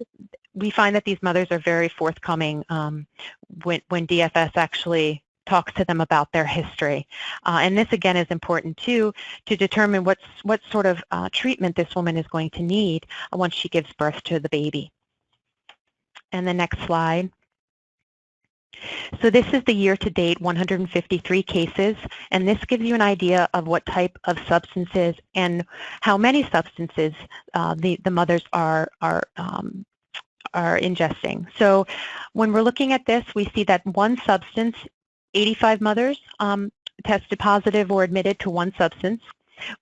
we find that these mothers are very forthcoming when DFS actually talks to them about their history. And this, again, is important, too, to determine what sort of treatment this woman is going to need once she gives birth to the baby. And the next slide. So this is the year-to-date 153 cases, and this gives you an idea of what type of substances and how many substances the mothers are ingesting. So when we're looking at this, we see that one substance, 85 mothers tested positive or admitted to one substance.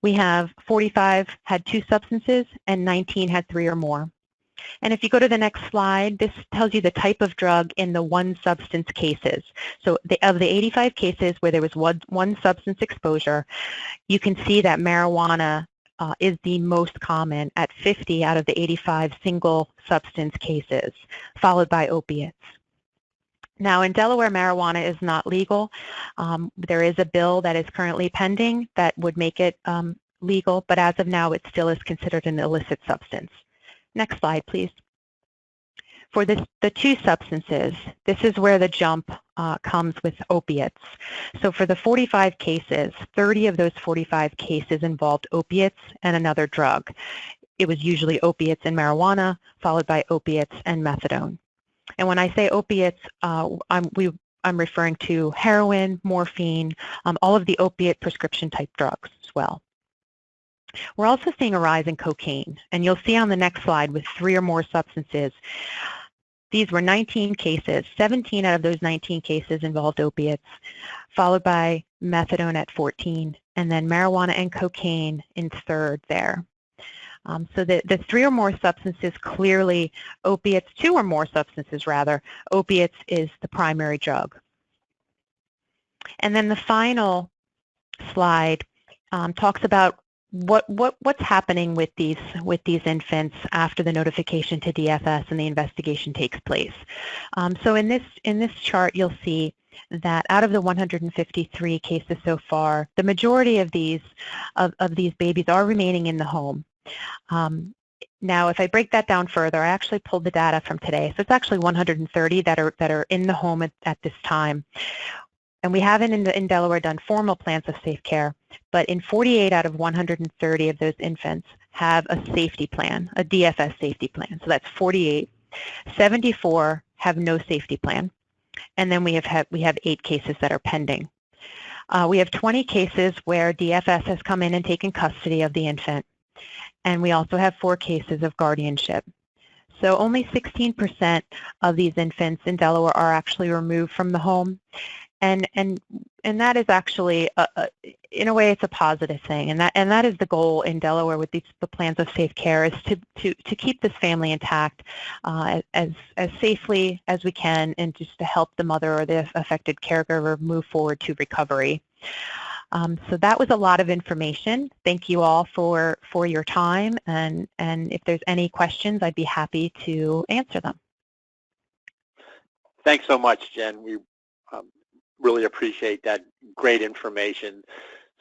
We have 45 had 2 substances, and 19 had 3 or more. And if you go to the next slide, this tells you the type of drug in the one substance cases. So of the 85 cases where there was one substance exposure, you can see that marijuana is the most common at 50 out of the 85 single substance cases, followed by opiates. Now, in Delaware, marijuana is not legal. There is a bill that is currently pending that would make it legal, but as of now, it still is considered an illicit substance. Next slide, please. For the 2 substances, this is where the jump comes with opiates. So for the 45 cases, 30 of those 45 cases involved opiates and another drug. It was usually opiates and marijuana, followed by opiates and methadone. And when I say opiates, I'm referring to heroin, morphine, all of the opiate prescription type drugs as well. We're also seeing a rise in cocaine, and you'll see on the next slide with 3 or more substances. These were 19 cases. 17 out of those 19 cases involved opiates, followed by methadone at 14, and then marijuana and cocaine in third there. So the 3 or more substances, clearly opiates, 2 or more substances rather, opiates is the primary drug. And then the final slide talks about what's happening with these infants after the notification to DFS and the investigation takes place. So in this chart, you'll see that out of the 153 cases so far, the majority of these babies are remaining in the home. Now, if I break that down further, I actually pulled the data from today. So it's actually 130 that are in the home at this time. And we haven't in Delaware done formal plans of safe care, but in 48 out of 130 of those infants have a safety plan, a DFS safety plan. So that's 48. 74 have no safety plan. And then we have 8 cases that are pending. We have 20 cases where DFS has come in and taken custody of the infant. And we also have 4 cases of guardianship. So only 16% of these infants in Delaware are actually removed from the home. And that is actually, in a way, it's a positive thing, and that is the goal in Delaware with the plans of safe care, is to keep this family intact as safely as we can, and just to help the mother or the affected caregiver move forward to recovery. So that was a lot of information. Thank you all for your time, and if there's any questions, I'd be happy to answer them. Thanks so much, Jen. We really appreciate that great information.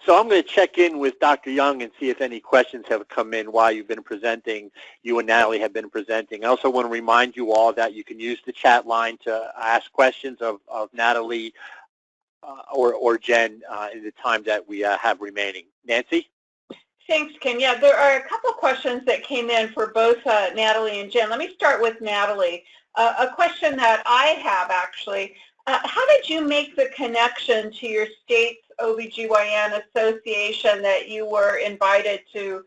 So I'm going to check in with Dr. Young and see if any questions have come in while you've been presenting. You and Natalie have been presenting. I also want to remind you all that you can use the chat line to ask questions of Natalie or Jen in the time that we have remaining. Nancy? Thanks, Ken. Yeah, there are a couple of questions that came in for both Natalie and Jen. Let me start with Natalie. A question that I have, actually. How did you make the connection to your state's OBGYN association that you were invited to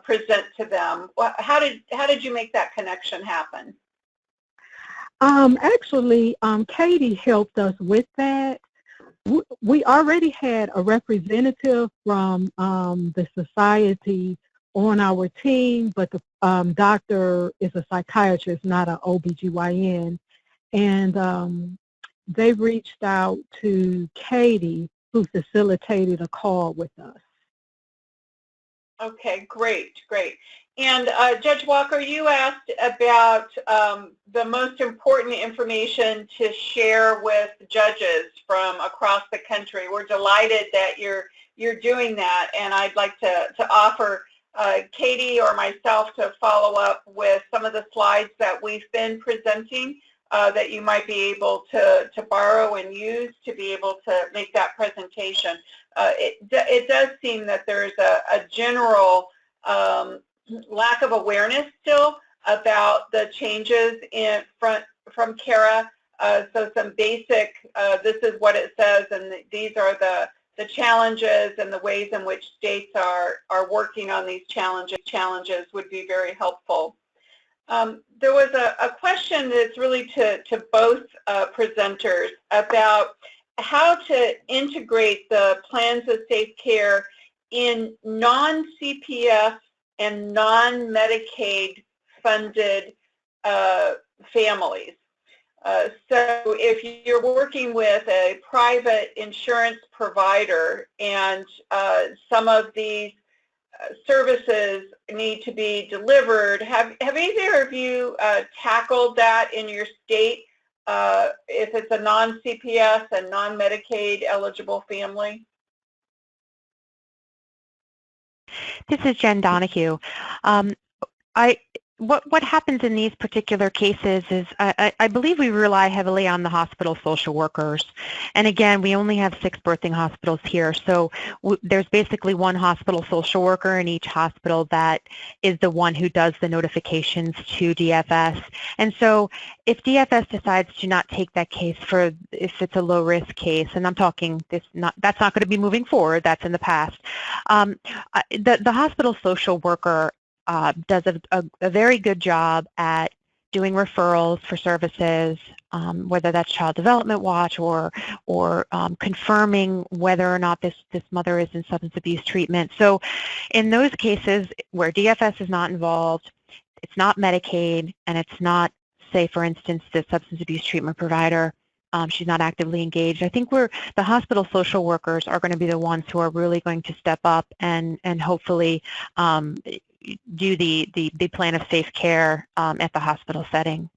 present to them? How did you make that connection happen? Actually, Katie helped us with that. We already had a representative from the society on our team, but the doctor is a psychiatrist, not an OBGYN. And they reached out to Katie, who facilitated a call with us. Okay, great. And Judge Walker, you asked about the most important information to share with judges from across the country. We're delighted that you're doing that, and I'd like to offer Katie or myself to follow up with some of the slides that we've been presenting that you might be able to borrow and use to be able to make that presentation. It does seem that there's a general lack of awareness still about the changes from CARA. So some basic, this is what it says, and these are the challenges and the ways in which states are working on these challenges would be very helpful. There was a question that's really to both presenters about how to integrate the plans of safe care in non-CPS and non-Medicaid funded families. So if you're working with a private insurance provider and some of these services need to be delivered, have either of you tackled that in your state if it's a non-CPS and non-Medicaid eligible family? This is Jen Donahue. What happens in these particular cases is I believe we rely heavily on the hospital social workers. And again, we only have 6 birthing hospitals here. So there's basically one hospital social worker in each hospital that is the one who does the notifications to DFS. And so if DFS decides to not take that case if it's a low risk case, and I'm talking that's not going to be moving forward, that's in the past, the hospital social worker does a very good job at doing referrals for services, whether that's Child Development Watch or confirming whether or not this mother is in substance abuse treatment. So in those cases where DFS is not involved, it's not Medicaid, and it's not, say, for instance, the substance abuse treatment provider, she's not actively engaged. I think the hospital social workers are going to be the ones who are really going to step up and hopefully do the plan of safe care at the hospital setting.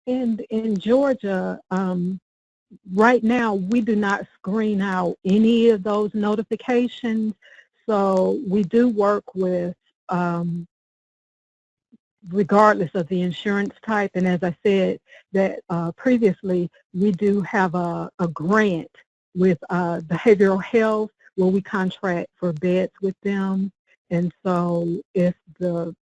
And in Georgia, right now, we do not screen out any of those notifications. So we do work with, regardless of the insurance type. And as I said that previously, we do have a grant with behavioral health where we contract for beds with them. And so if the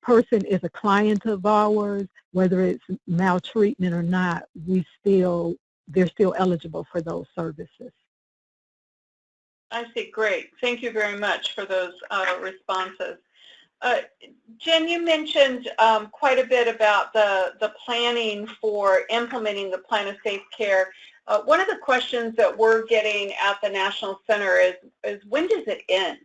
person is a client of ours, whether it's maltreatment or not, they're still eligible for those services. I see. Great. Thank you very much for those responses. Jen, you mentioned quite a bit about the planning for implementing the plan of safe care. One of the questions that we're getting at the National Center is when does it end?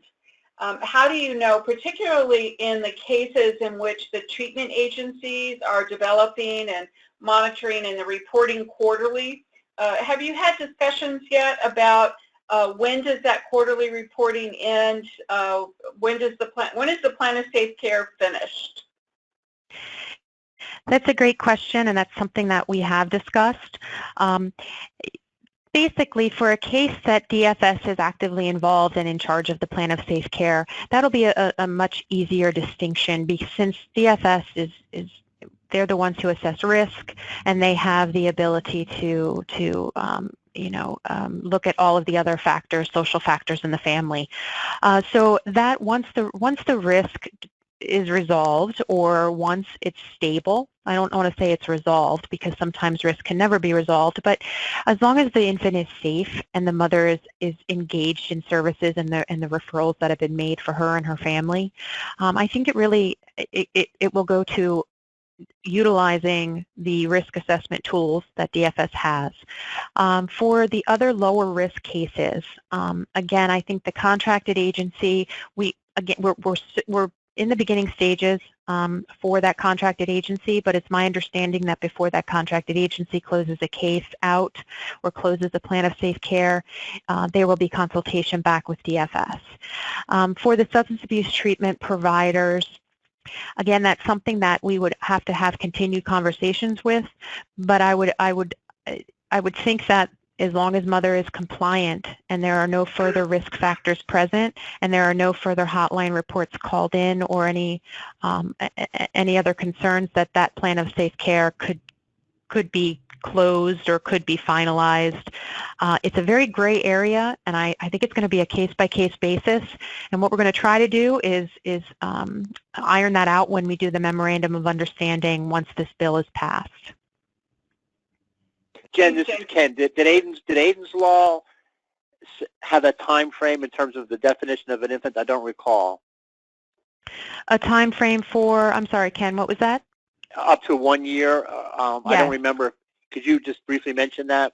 How do you know, particularly in the cases in which the treatment agencies are developing and monitoring and the reporting quarterly, have you had discussions yet about when does that quarterly reporting end? When is the plan of safe care finished? That's a great question, and that's something that we have discussed. Basically, for a case that DFS is actively involved and in charge of the plan of safe care, that'll be a much easier distinction, because since DFS is they're the ones who assess risk, and they have the ability to look at all of the other factors, social factors in the family. So that once the risk is resolved, or once it's stable, I don't want to say it's resolved because sometimes risk can never be resolved, but as long as the infant is safe and the mother is engaged in services and the referrals that have been made for her and her family, I think it really it will go to utilizing the risk assessment tools that DFS has. For the other lower risk cases, again, I think the contracted agency, we're in the beginning stages for that contracted agency, but it's my understanding that before that contracted agency closes a case out or closes a plan of safe care, there will be consultation back with DFS. For the substance abuse treatment providers, again, that's something that we would have to have continued conversations with, but I would think that as long as mother is compliant and there are no further risk factors present and there are no further hotline reports called in or any other concerns, that plan of safe care could be closed or could be finalized. It's a very gray area, and I think it's going to be a case-by-case basis, and what we're going to try to do is iron that out when we do the memorandum of understanding once this bill is passed. Jen, this is Ken. Did Aidens Law have a time frame in terms of the definition of an infant? I don't recall. A time frame for, I'm sorry, Ken, what was that? Up to 1 year. Yes. I don't remember. Could you just briefly mention that?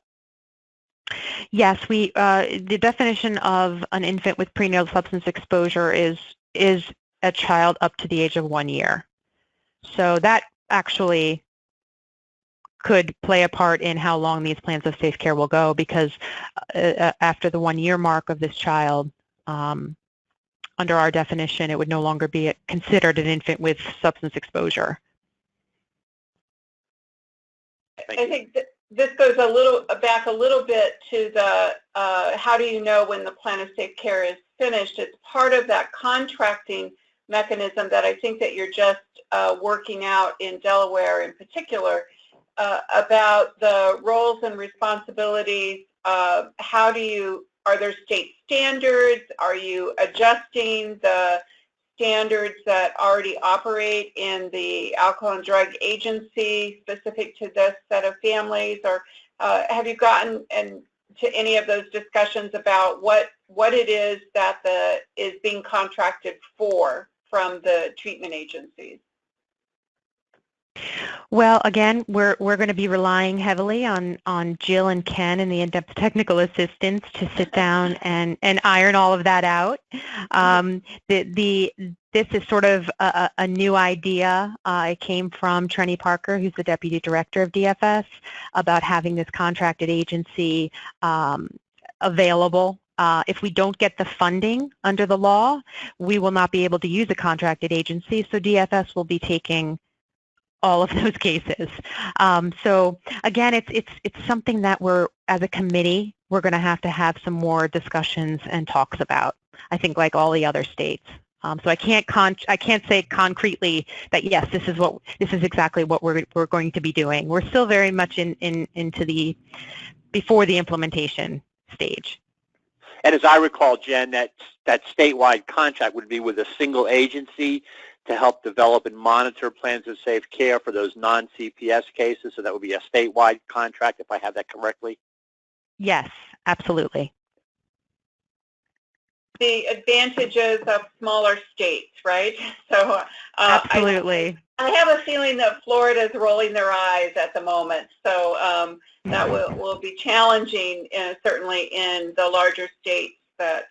Yes, the definition of an infant with prenatal substance exposure is a child up to the age of 1 year. So that actually could play a part in how long these plans of safe care will go, because after the 1 year mark of this child, under our definition, it would no longer be considered an infant with substance exposure. I think this goes back a little bit to the how do you know when the plan of safe care is finished? It's part of that contracting mechanism that I think that you're just working out in Delaware in particular, about the roles and responsibilities. Are there state standards? Are you adjusting the standards that already operate in the Alcohol and Drug Agency specific to this set of families? Or have you gotten to any of those discussions about what it is that is being contracted for from the treatment agencies? Well, again, we're going to be relying heavily on Jill and Ken and the in-depth technical assistance to sit down and iron all of that out. This is sort of a new idea. It came from Trenny Parker, who's the Deputy Director of DFS, about having this contracted agency available. If we don't get the funding under the law, we will not be able to use a contracted agency, so DFS will be taking all of those cases. So again, it's something that as a committee, we're going to have some more discussions and talks about, I think, like all the other states. So I can't say concretely that yes, this is exactly what we're going to be doing. We're still very much into the before the implementation stage. And as I recall, Jen, that statewide contract would be with a single agency to help develop and monitor plans of safe care for those non-CPS cases. So that would be a statewide contract, if I have that correctly. Yes, absolutely. The advantages of smaller states, right? So absolutely. I have a feeling that Florida is rolling their eyes at the moment. So that will be challenging, certainly in the larger states that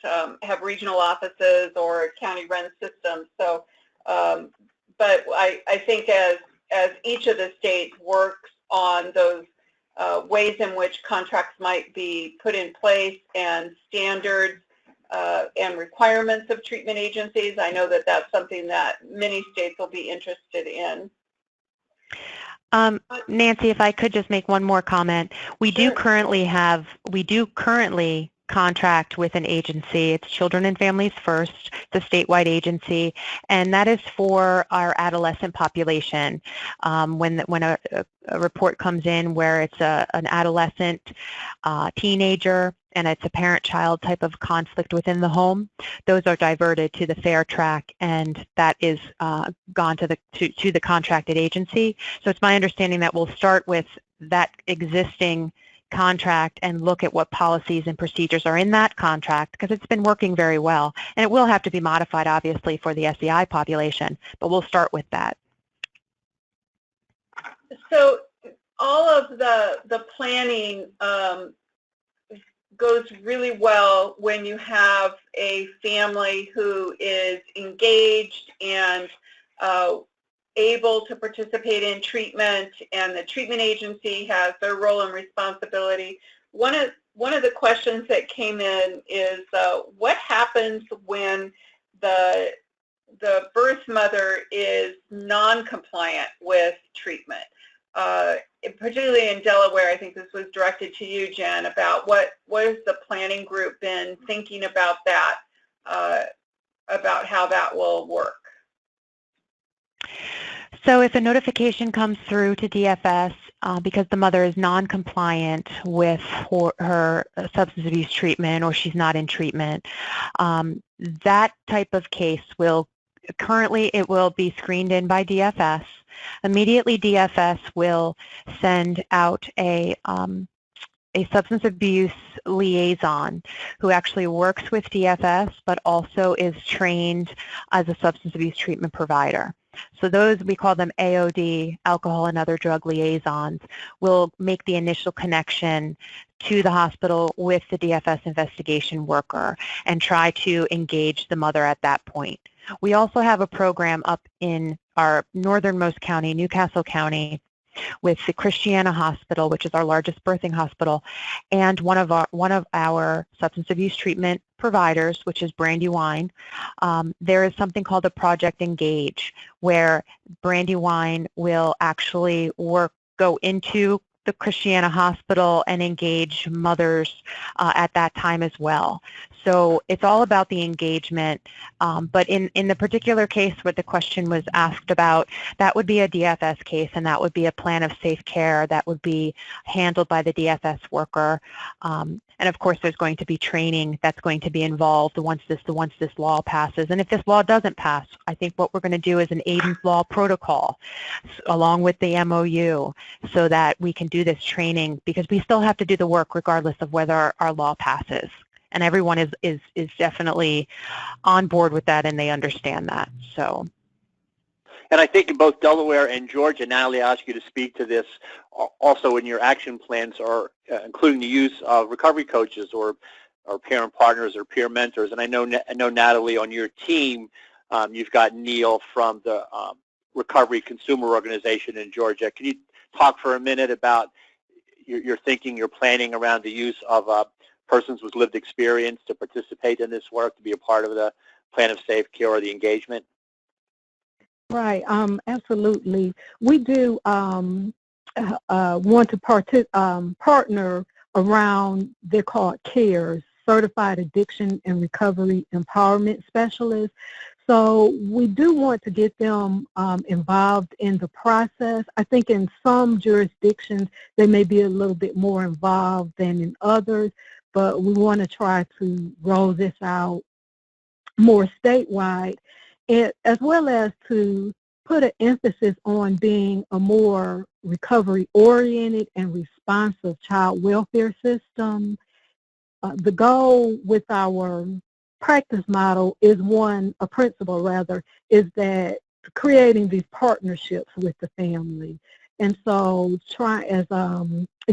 have regional offices or county-run systems. So, but I think as each of the states works on those ways in which contracts might be put in place and standards and requirements of treatment agencies, I know that that's something that many states will be interested in. Nancy, if I could just make one more comment. We do currently contract with an agency. It's Children and Families First. It's a statewide agency, and that is for our adolescent population. When a report comes in where it's an adolescent teenager and it's a parent-child type of conflict within the home, those are diverted to the FAIR track, and that is gone to the contracted agency. So it's my understanding that we'll start with that existing contract and look at what policies and procedures are in that contract, because it's been working very well. And it will have to be modified, obviously, for the SEI population, but we'll start with that. So all of the planning goes really well when you have a family who is engaged and able to participate in treatment, and the treatment agency has their role and responsibility. One of the questions that came in is what happens when the birth mother is non-compliant with treatment? Particularly in Delaware, I think this was directed to you, Jen, about what has the planning group been thinking about that, about how that will work? So if a notification comes through to DFS because the mother is non-compliant with her substance abuse treatment, or she's not in treatment, that type of case will be screened in by DFS. Immediately, DFS will send out a substance abuse liaison who actually works with DFS but also is trained as a substance abuse treatment provider. So those, we call them AOD, alcohol and other drug liaisons, will make the initial connection to the hospital with the DFS investigation worker and try to engage the mother at that point. We also have a program up in our northernmost county, Newcastle County, with the Christiana Hospital, which is our largest birthing hospital, and one of our substance abuse treatment providers, which is Brandywine. There is something called a Project Engage, where Brandywine will actually go into the Christiana Hospital and engage mothers at that time as well. So it's all about the engagement, but in the particular case where the question was asked about, that would be a DFS case, and that would be a plan of safe care that would be handled by the DFS worker. And of course, there's going to be training that's going to be involved once this law passes. And if this law doesn't pass, I think what we're going to do is an Aidens Law protocol along with the MOU, so that we can do this training, because we still have to do the work regardless of whether our law passes. And everyone is definitely on board with that, and they understand that. So. And I think in both Delaware and Georgia, Natalie, I ask you to speak to this also in your action plans, or including the use of recovery coaches or parent partners or peer mentors. And I know Natalie, on your team, you've got Neil from the Recovery Consumer Organization in Georgia. Can you talk for a minute about your thinking, your planning around the use of persons with lived experience to participate in this work, to be a part of the plan of safe care or the engagement? Right, absolutely. We do want to partner around, they're called CARES, Certified Addiction and Recovery Empowerment Specialists. So we do want to get them involved in the process. I think in some jurisdictions they may be a little bit more involved than in others, but we want to try to roll this out more statewide, as well as to put an emphasis on being a more recovery-oriented and responsive child welfare system. The goal with our practice model is a principle rather, is that creating these partnerships with the family. And so as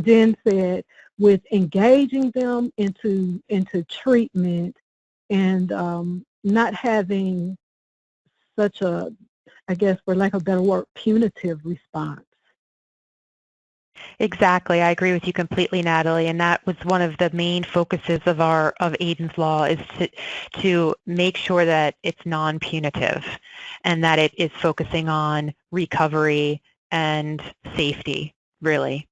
Jen said, with engaging them into treatment, and not having such a, I guess for lack of a better word, punitive response. Exactly. I agree with you completely, Natalie. And that was one of the main focuses of Aidens Law, is to make sure that it's non-punitive and that it is focusing on recovery and safety, really.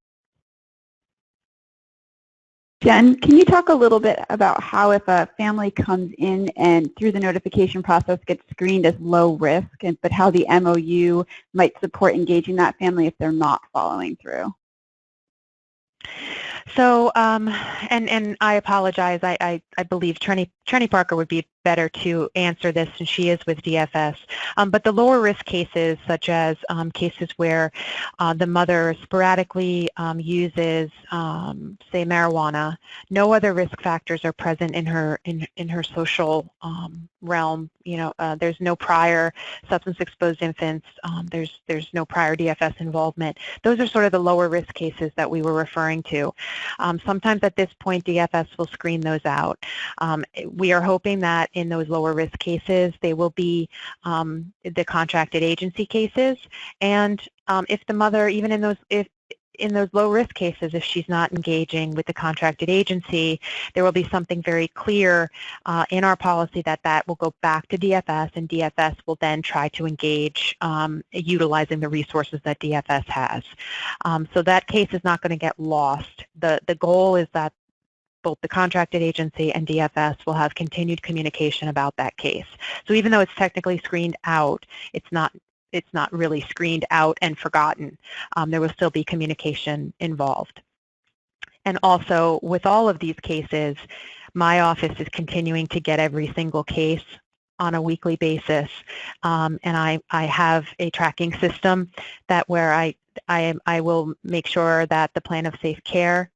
Jen, can you talk a little bit about how, if a family comes in and through the notification process gets screened as low risk, but how the MOU might support engaging that family if they're not following through? So, and I apologize, I believe Trenny Parker would be better to answer this, and she is with DFS. But the lower risk cases, such as cases where the mother sporadically uses, say, marijuana, no other risk factors are present in her social realm. You know, there's no prior substance-exposed infants. There's no prior DFS involvement. Those are sort of the lower risk cases that we were referring to. Sometimes at this point, DFS will screen those out. We are hoping that in those lower risk cases, they will be the contracted agency cases. And if the mother, even in those low risk cases, if she's not engaging with the contracted agency, there will be something very clear in our policy that will go back to DFS, and DFS will then try to engage utilizing the resources that DFS has. So that case is not going to get lost. The goal is that both the contracted agency and DFS will have continued communication about that case. So even though it's technically screened out, it's not really screened out and forgotten. There will still be communication involved. And also, with all of these cases, my office is continuing to get every single case on a weekly basis, and I have a tracking system that where I will make sure that the plan of safe care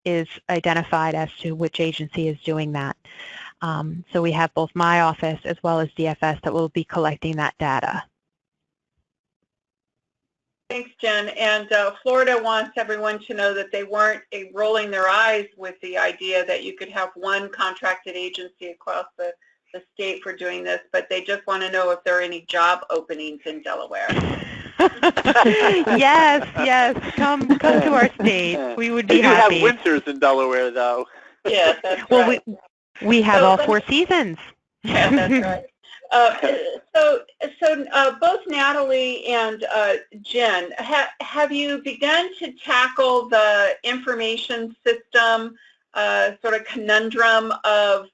is identified as to which agency is doing that. So we have both my office as well as DFS that will be collecting that data. Thanks, Jen. And Florida wants everyone to know that they weren't rolling their eyes with the idea that you could have one contracted agency across the state for doing this, but they just want to know if there are any job openings in Delaware. Yes. Come to our state. We would be happy. They do have winters in Delaware, though. Yes, that's well, right. we have all 4 seasons. Yeah, that's right. So both Natalie and Jen, have you begun to tackle the information system sort of conundrum of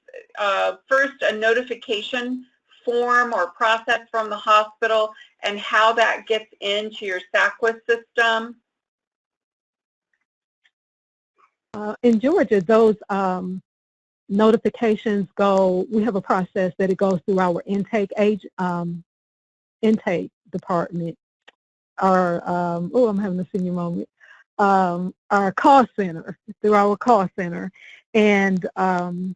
first a notification form or process from the hospital and how that gets into your SACWA system? In Georgia, those notifications go, we have a process that it goes through our intake department, our, I'm having a senior moment, our call center, through our call center. And then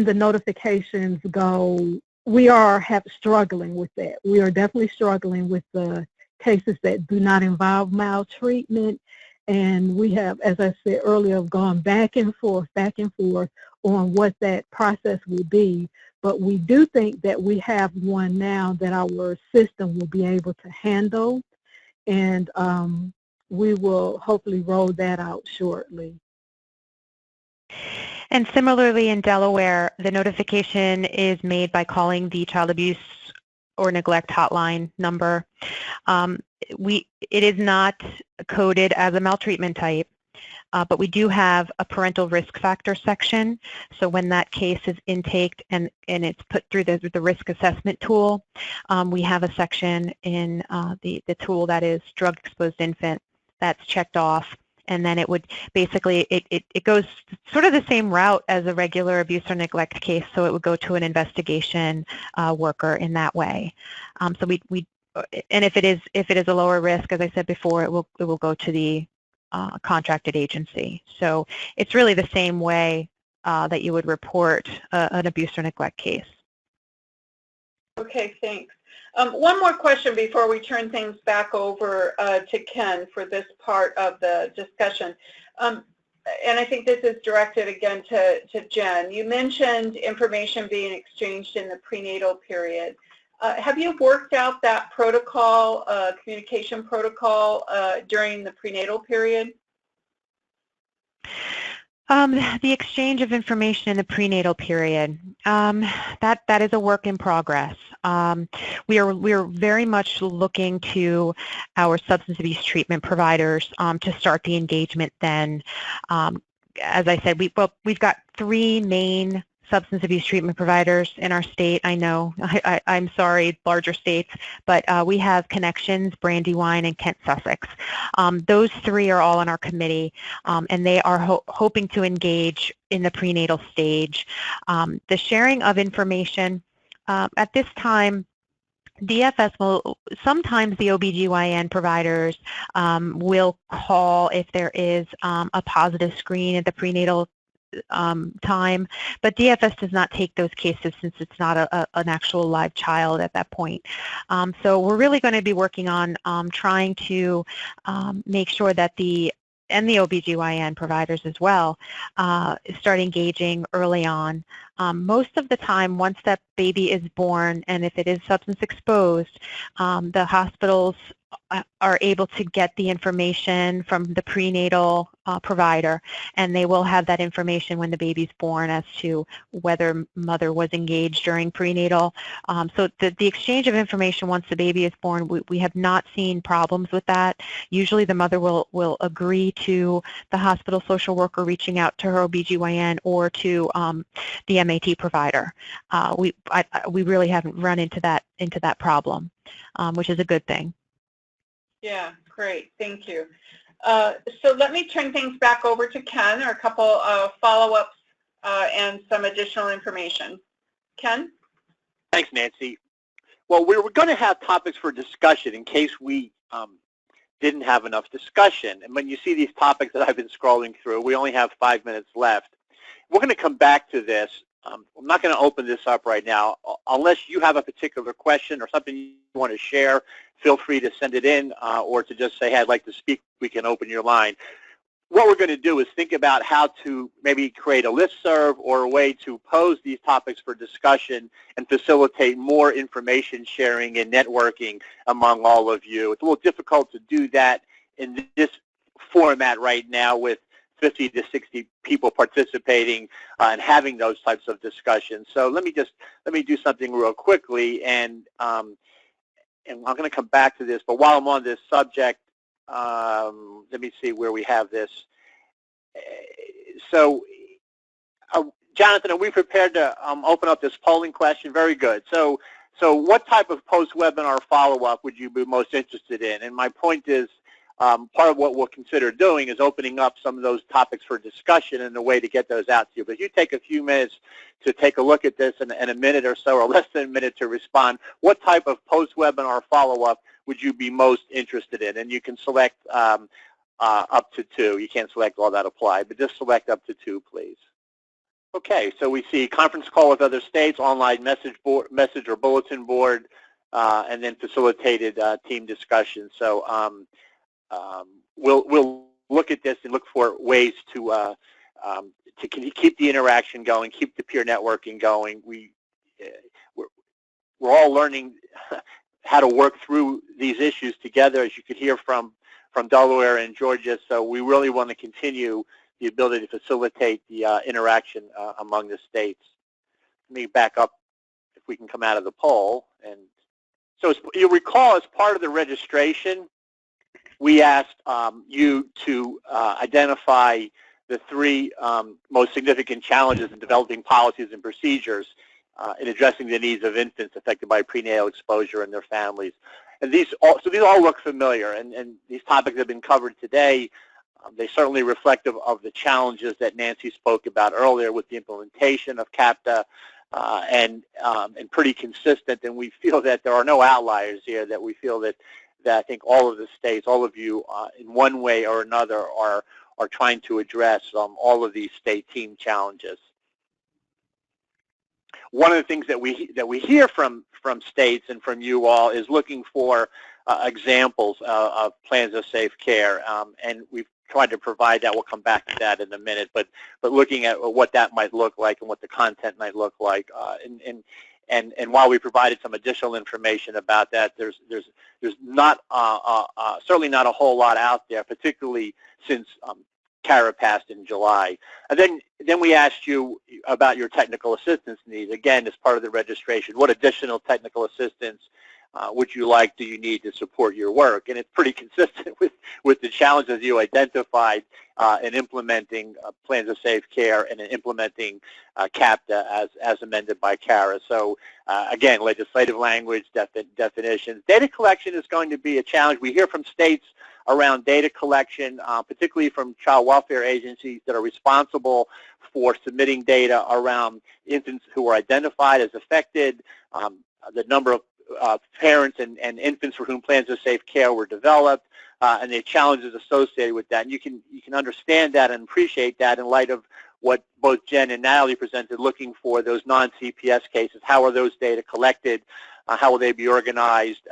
the notifications go, we are struggling with that. We are definitely struggling with the cases that do not involve maltreatment. And we have, as I said earlier, gone back and forth on what that process will be. But we do think that we have one now that our system will be able to handle. And we will hopefully roll that out shortly. And similarly in Delaware, the notification is made by calling the child abuse or neglect hotline number. It is not coded as a maltreatment type, but we do have a parental risk factor section. So when that case is intaked and it's put through the risk assessment tool, we have a section in the tool that is drug exposed infant that's checked off. And then it would basically, it goes sort of the same route as a regular abuse or neglect case, so it would go to an investigation worker in that way. So and if it is a lower risk, as I said before, it will go to the contracted agency. So it's really the same way that you would report an abuse or neglect case. Okay, thanks. One more question before we turn things back over to Ken for this part of the discussion. and I think this is directed again to Jen. You mentioned information being exchanged in the prenatal period. Have you worked out that protocol, communication protocol, during the prenatal period? The exchange of information in the prenatal period, that is a work in progress. We are very much looking to our substance abuse treatment providers to start the engagement then. As I said, we've got 3 main substance abuse treatment providers in our state. I know, I'm sorry, larger states, but we have Connections, Brandywine, and Kent Sussex. Those 3 are all on our committee, and they are hoping to engage in the prenatal stage. The sharing of information at this time, DFS will, sometimes the OBGYN providers will call if there is a positive screen at the prenatal time, but DFS does not take those cases since it's not an actual live child at that point. So we're really going to be working on trying to make sure that the OBGYN providers as well start engaging early on. Most of the time, once that baby is born, and if it is substance exposed, the hospitals are able to get the information from the prenatal provider, and they will have that information when the baby's born as to whether mother was engaged during prenatal. So the exchange of information once the baby is born, we have not seen problems with that. Usually the mother will agree to the hospital social worker reaching out to her OBGYN or to the MAT provider. We really haven't run into that problem, which is a good thing. Yeah, great. Thank you. So let me turn things back over to Ken, or a couple of follow-ups and some additional information. Ken? Thanks, Nancy. Well, we were going to have topics for discussion in case we didn't have enough discussion. And when you see these topics that I've been scrolling through, we only have 5 minutes left. We're going to come back to this. I'm not going to open this up right now. Unless you have a particular question or something you want to share, feel free to send it in or to just say, hey, I'd like to speak. We can open your line. What we're going to do is think about how to maybe create a listserv or a way to pose these topics for discussion and facilitate more information sharing and networking among all of you. It's a little difficult to do that in this format right now with 50 to 60 people participating and having those types of discussions. So let me do something real quickly, and I'm going to come back to this. But while I'm on this subject, let me see where we have this. So, Jonathan, are we prepared to open up this polling question? Very good. So what type of post-webinar follow-up would you be most interested in? And my point is, part of what we'll consider doing is opening up some of those topics for discussion and a way to get those out to you. But if you take a few minutes to take a look at this and a minute or so, or less than a minute to respond, what type of post-webinar follow-up would you be most interested in? And you can select up to 2. You can't select all that apply, but just select up to 2, please. Okay, so we see conference call with other states, online message or bulletin board, and then facilitated team discussion. So we'll look at this and look for ways to keep the interaction going, keep the peer networking going. We're all learning how to work through these issues together, as you could hear from Delaware and Georgia. So we really want to continue the ability to facilitate the interaction among the states. Let me back up if we can come out of the poll. And so you'll recall, as part of the registration, we asked you to identify the 3 most significant challenges in developing policies and procedures in addressing the needs of infants affected by prenatal exposure and their families. And these all look familiar, and these topics have been covered today. They certainly reflective of the challenges that Nancy spoke about earlier with the implementation of CAPTA, and pretty consistent. And we feel that there are no outliers here, that we feel that I think all of the states, all of you, in one way or another, are trying to address all of these state team challenges. One of the things that we hear from states and from you all is looking for examples of plans of safe care, and we've tried to provide that. We'll come back to that in a minute, but looking at what that might look like and what the content might look like, and while we provided some additional information about that, there's not certainly not a whole lot out there, particularly since CARA passed in July. And then we asked you about your technical assistance needs. Again, as part of the registration, what additional technical assistance would you like, do you need to support your work? And it's pretty consistent with the challenges you identified in implementing plans of safe care and in implementing CAPTA as amended by CARA. So again, legislative language, definitions. Data collection is going to be a challenge. We hear from states around data collection, particularly from child welfare agencies that are responsible for submitting data around infants who are identified as affected, the number of parents and infants for whom plans of safe care were developed, and the challenges associated with that. And you can understand that and appreciate that in light of what both Jen and Natalie presented, looking for those non-CPS cases. How are those data collected? How will they be organized?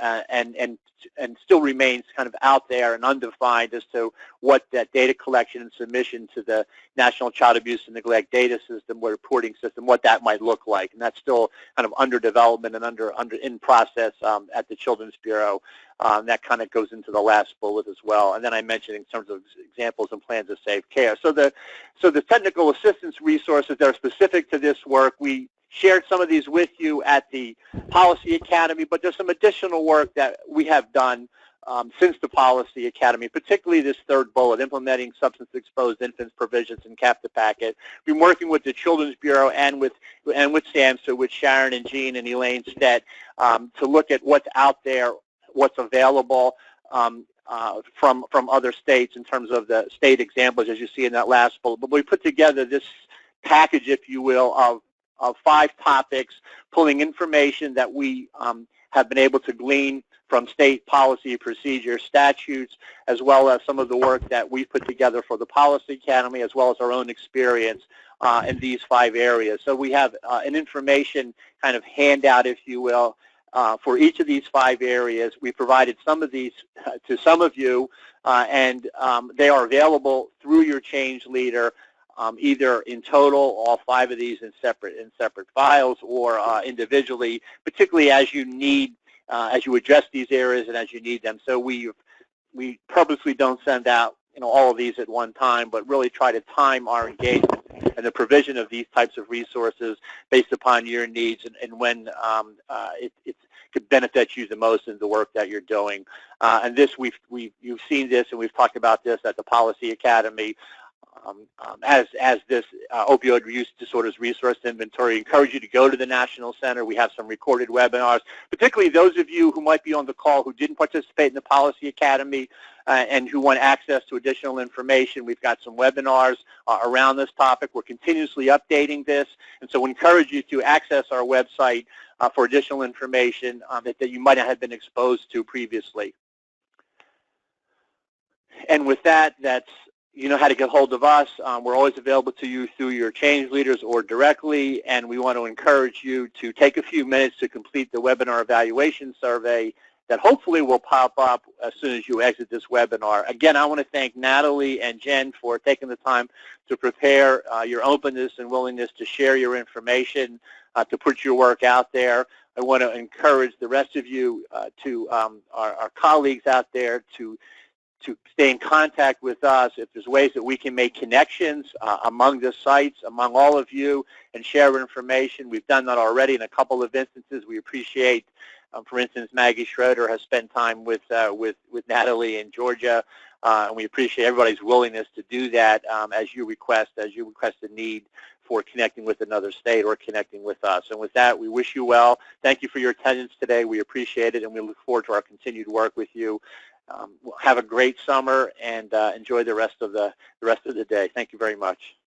And still remains kind of out there and undefined as to what that data collection and submission to the National Child Abuse and Neglect Data System, or reporting system, what that might look like. And that's still kind of under development and in process at the Children's Bureau. That kind of goes into the last bullet as well. And then I mentioned in terms of examples and plans of safe care. So the technical assistance resources that are specific to this work, we shared some of these with you at the Policy Academy, but there's some additional work that we have done since the Policy Academy, particularly this third bullet, implementing substance-exposed infants provisions in CAPTA packet. We've been working with the Children's Bureau and with SAMHSA, with Sharon and Jean and Elaine Stett, to look at what's out there, what's available from other states in terms of the state examples, as you see in that last bullet. But we put together this package, if you will, of 5 topics, pulling information that we have been able to glean from state policy, procedures, statutes, as well as some of the work that we've put together for the Policy Academy, as well as our own experience in these 5 areas. So we have an information kind of handout, if you will, for each of these 5 areas. We provided some of these to some of you, and they are available through your change leader, either in total, all 5 of these in separate files, or individually, particularly as you need, as you address these areas and as you need them. So we purposely don't send out all of these at one time, but really try to time our engagement and the provision of these types of resources based upon your needs and when it could benefit you the most in the work that you're doing. And this, you've seen this, and we've talked about this at the Policy Academy. As this opioid use disorders resource inventory. Encourage you to go to the National Center. We have some recorded webinars, particularly those of you who might be on the call who didn't participate in the Policy Academy and who want access to additional information. We've got some webinars around this topic. We're continuously updating this, and so we encourage you to access our website for additional information that you might not have been exposed to previously. And with that, you know how to get hold of us. We're always available to you through your change leaders or directly, and we want to encourage you to take a few minutes to complete the webinar evaluation survey that hopefully will pop up as soon as you exit this webinar. Again, I want to thank Natalie and Jen for taking the time to prepare, your openness and willingness to share your information, to put your work out there. I want to encourage the rest of you, our colleagues out there, to stay in contact with us if there's ways that we can make connections among the sites, among all of you, and share information. We've done that already in a couple of instances. We appreciate, for instance, Maggie Schroeder has spent time with Natalie in Georgia, and we appreciate everybody's willingness to do that as you request the need for connecting with another state or connecting with us. And with that, we wish you well. Thank you for your attendance today. We appreciate it, and we look forward to our continued work with you. Have a great summer and enjoy the rest of the day. Thank you very much.